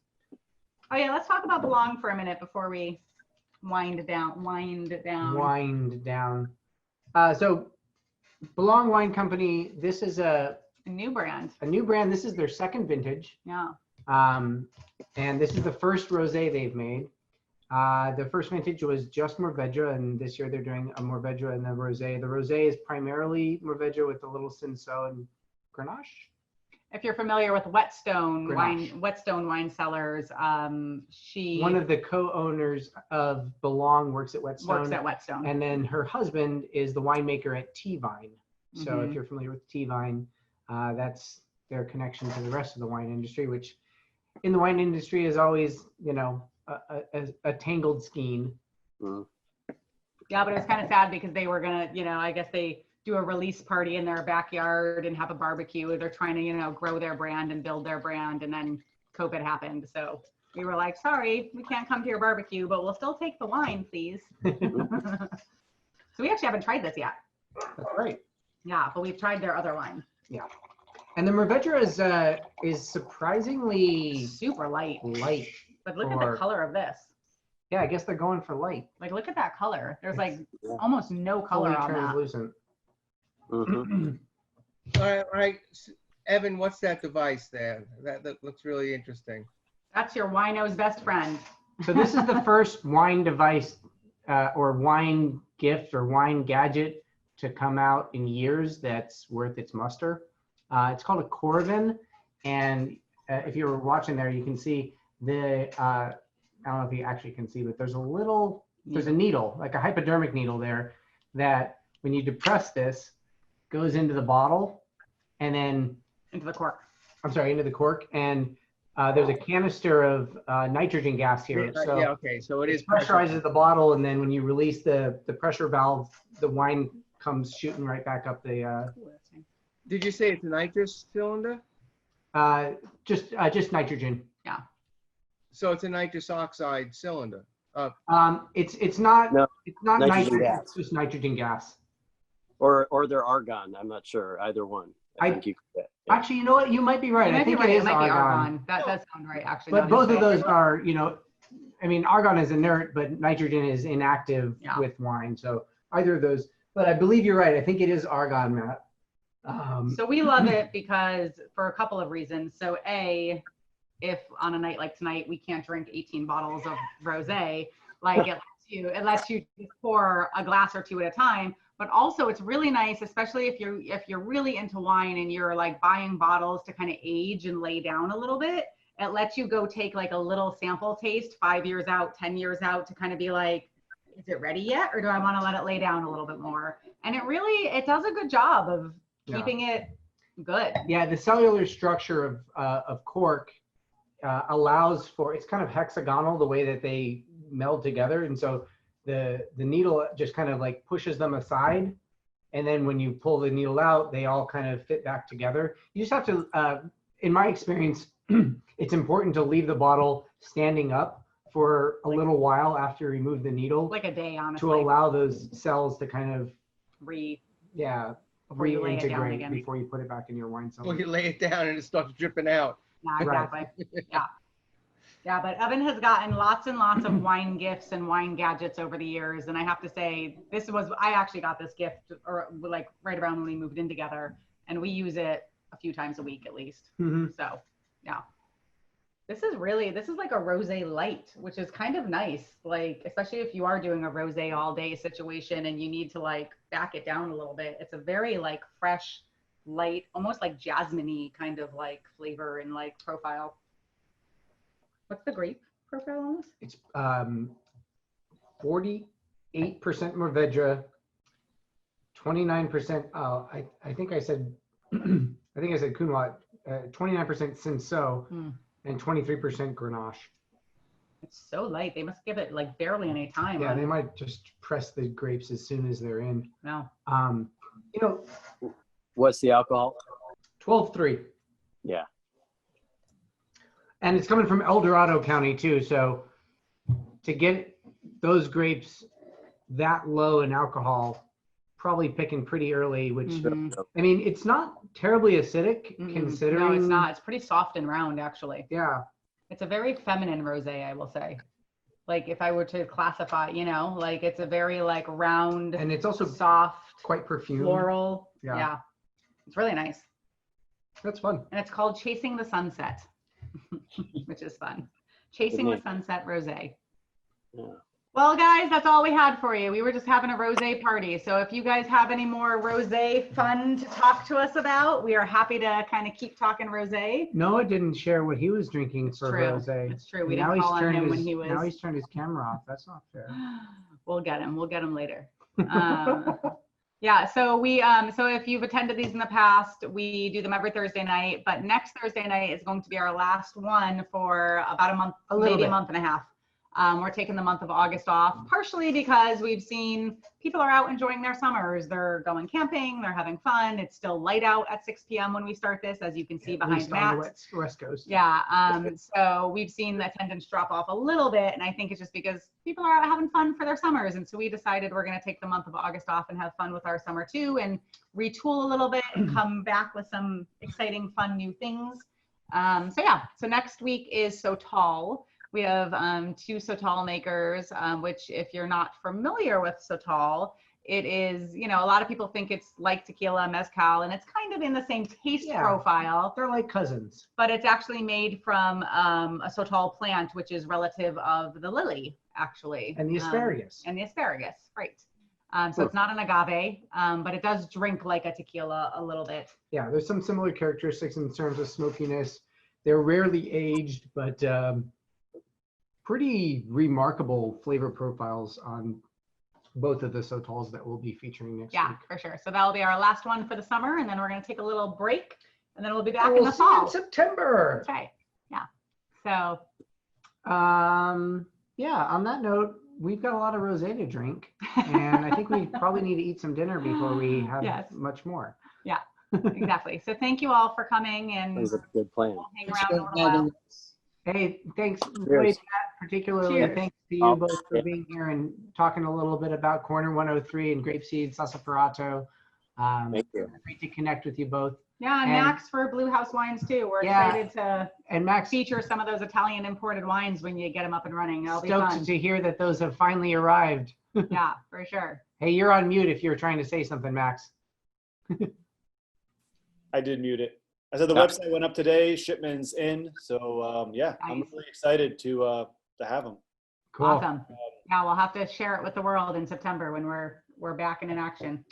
Oh, yeah, let's talk about Belong for a minute before we wind down. So Belong Wine Company, this is a new brand. This is their second vintage. Yeah. And this is the first rosé they've made. The first vintage was just Mourvedre, and this year they're doing a Mourvedre and the rosé. The rosé is primarily Mourvedre with a little Cinsault and Grenache. If you're familiar with Whetstone Wine Cellars, one of the co-owners of Belong works at Whetstone. And then her husband is the winemaker at T-Vine. So if you're familiar with T-Vine, that's their connection to the rest of the wine industry, which in the wine industry is always, you know, a tangled skein. Yeah, but it was kind of sad because they were gonna, you know, I guess they do a release party in their backyard and have a barbecue. They're trying to, you know, grow their brand and build their brand, and then COVID happened. So we were like, sorry, we can't come to your barbecue, but we'll still take the wine, please. So we actually haven't tried this yet. That's right. Yeah, but we've tried their other wine. Yeah. And the Mourvedre is surprisingly super light. But look at Or- the color of this. Yeah, I guess they're going for light. Like, look at that color. There's like Yeah. almost no color Fully on that. translucent. Mhm. All right. Evan, what's that device there? That looks really interesting. That's your wino's best friend. So this is the first wine device or wine gift or wine gadget to come out in years that's worth its muster. It's called a Corvin, and if you were watching there, you can see I don't know if you actually can see, but there's a needle, like a hypodermic needle there, that when you depress this, goes into the bottle, and then Into the cork. into the cork, and there's a canister of nitrogen gas here. So Yeah, okay. So it is pressurizes the bottle, and then when you release the pressure valve, the wine comes shooting right back up the Did you say it's a nitrous cylinder? just nitrogen. So it's a nitrous oxide cylinder. It's not No, it's not nitrogen nitrogen, gas. it's just nitrogen gas. Or they're argon. I'm not sure. Either one. I think you could. Yeah. Actually, you know what? You might be right. You I might be think right. it is might be argon. That does sound right, actually. But now both that of you say those it. are, I mean, argon is inert, but nitrogen is inactive Yeah. with wine. So either of those. But I believe you're right. I think it is argon, Matt. So we love it because for a couple of reasons. So A, if on a night like tonight we can't drink 18 bottles of rosé, like it lets you just pour a glass or two at a time. But also it's really nice, especially if you're really into wine and you're like buying bottles to kind of age and lay down a little bit. It lets you go take like a little sample taste 5 years out, 10 years out to kind of be like, is it ready yet? Or do I want to let it lay down a little bit more? And it does a good job of keeping it good. Yeah, the cellular structure of cork allows for, it's kind of hexagonal the way that they meld together, and so the needle just kind of like pushes them aside, and then when you pull the needle out, they all kind of fit back together. You just have to, in my experience, it's important to leave the bottle standing up for a little while after you remove the needle, Like a day, honestly. to allow those cells to kind of Before you lay it down reintegrate again. before you put it back in your wine cellar. Well, you lay it down and it starts dripping out. Yeah, exactly. Yeah, but Evan has gotten lots and lots of wine gifts and wine gadgets over the years. And I have to say, I actually got this gift or like right around when we moved in together, and we use it a few times a week at least. Mhm. So yeah, this is like a rosé light, which is kind of nice. Like, especially if you are doing a rosé all day situation and you need to like back it down a little bit. It's a very like fresh, light, almost like jasmine-y kind of like flavor and like profile. What's the grape profile on this? It's 48% Mourvedre, 29%. I think I said Cunwat, 29% Cinsault, and 23% Grenache. It's so light. They must give it like barely any time. Yeah, they might just press the grapes as soon as they're in. No. What's the alcohol? 12.3. Yeah. And it's coming from El Dorado County too. So to get those grapes that low in alcohol, probably picking pretty early, which I mean, it's not terribly acidic considering. No, it's not. It's pretty soft and round, actually. Yeah. It's a very feminine rosé, I will say. Like if I were to classify, like it's a very like round, And it's also soft, quite perfumed. floral. Yeah. Yeah. It's really nice. That's fun. And it's called Chasing the Sunset, which is fun. Chasing the name. Sunset Rosé. Yeah. Well, guys, that's all we had for you. We were just having a rosé party. So if you guys have any more rosé fun to talk to us about, we are happy to kind of keep talking rosé. Noah didn't share what he was drinking for true. rosé. It's true. We Now didn't he's call on turned him his, when he was. Now he's turned his camera off. That's not fair. We'll get him. We'll get him later. Yeah, so so if you've attended these in the past, we do them every Thursday night, but next Thursday night is going to be our last one for about a month, maybe a month and a half. We're taking the month of August off, partially because we've seen people are out enjoying their summers. They're going camping, they're having fun. It's still light out at 6 p.m. when we start this, as you can see behind Matt. West Coast. Yeah, so we've seen the attendance drop off a little bit, and I think it's just because people are out having fun for their summers, and so we decided we're going to take the month of August off and have fun with our summer too, and retool a little bit and come back with some exciting, fun new things. So next week is Sotol, We have 2 Sotol makers, which if you're not familiar with Sotol, it is, you know, a lot of people think it's like tequila, mezcal, and it's kind of in the same taste Yeah. profile, They're like cousins. but it's actually made from a Sotol plant, which is relative of the lily, actually. And the asparagus. And the asparagus, right. So it's not an agave, but it does drink like a tequila a little bit. Yeah, there's some similar characteristics in terms of smokiness. They're rarely aged, but pretty remarkable flavor profiles on both of the Sotols that we'll be featuring next Yeah, week. for sure. So that'll be our last one for the summer, and then we're going to take a little break, and then we'll be back And in we'll the see you in fall. September. That's right. Yeah. So Yeah, on that note, we've got a lot of rosé to drink, and I think we probably need to eat some dinner before we have Yes. much more. exactly. So thank you all for coming, and That was a good plan. we'll hang Thanks around a for little while. having us. Hey, thanks, Cheers. Roy, Pat, particularly Cheers. thanks to you Oh, both for yeah. being here and talking a little bit about Corner 103 and Grapeseed Sassaferato. Thank you. Great to connect with you both. Yeah, and And- Max for Blue House Wines too. We're Yeah. excited to And Max, feature some of those Italian imported wines when you get them up and running. That'll be fun. stoked to hear that those have finally arrived. Yeah, for sure. Hey, you're on mute if you're trying to say something, Max. I did mute it. I said the Yeah. website went up today, shipment's in. So yeah, I'm Nice. really excited to have them. Cool. Awesome. Yeah, we'll have to share it with the world in September when we're back and in action.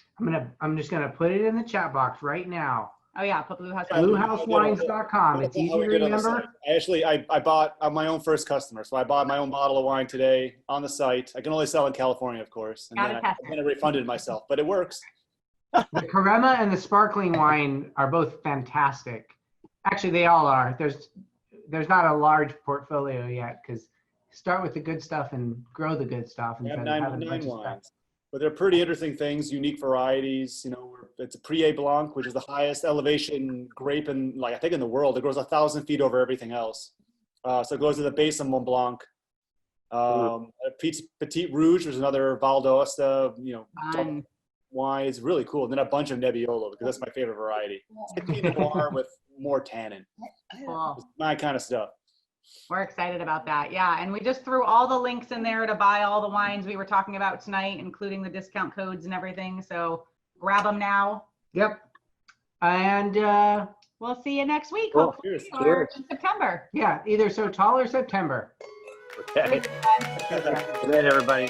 I'm just gonna put it in the chat box right now. Oh yeah, put Blue House. BlueHouseWines.com. It's How easy we to did on the remember. site. I actually, I bought, I'm my own first customer. So I bought my own bottle of wine today on the site. I can only sell in California, of course. And Gotta then test I kind of refunded myself, but it works. The Carema and the sparkling wine are both fantastic. Actually, they all are. There's not a large portfolio yet because start with the good stuff and grow the good stuff We have instead of having a nine bunch of stuff. wines. But they're pretty interesting things, unique varieties. You know, it's a Pré Blanc, which is the highest elevation grape in, like, I think in the world. It grows 1,000 feet over everything else. So it goes to the base of Mont Blanc. Petit Rouge, which is another Val d'Aosta, you know, Fun. wine. It's really cool. And then a bunch of Nebbiolo, because that's my favorite variety. It's like Pinot Noir with more tannin. Cool. It's my kind of stuff. We're excited about that. Yeah, and we just threw all the links in there to buy all the wines we were talking about tonight, including the discount codes and everything. So grab them now. Yep. And We'll see you next week, Cool. hopefully, Cheers. or Cheers. in September. yeah, either Sotol or September. Okay. Good night, everybody.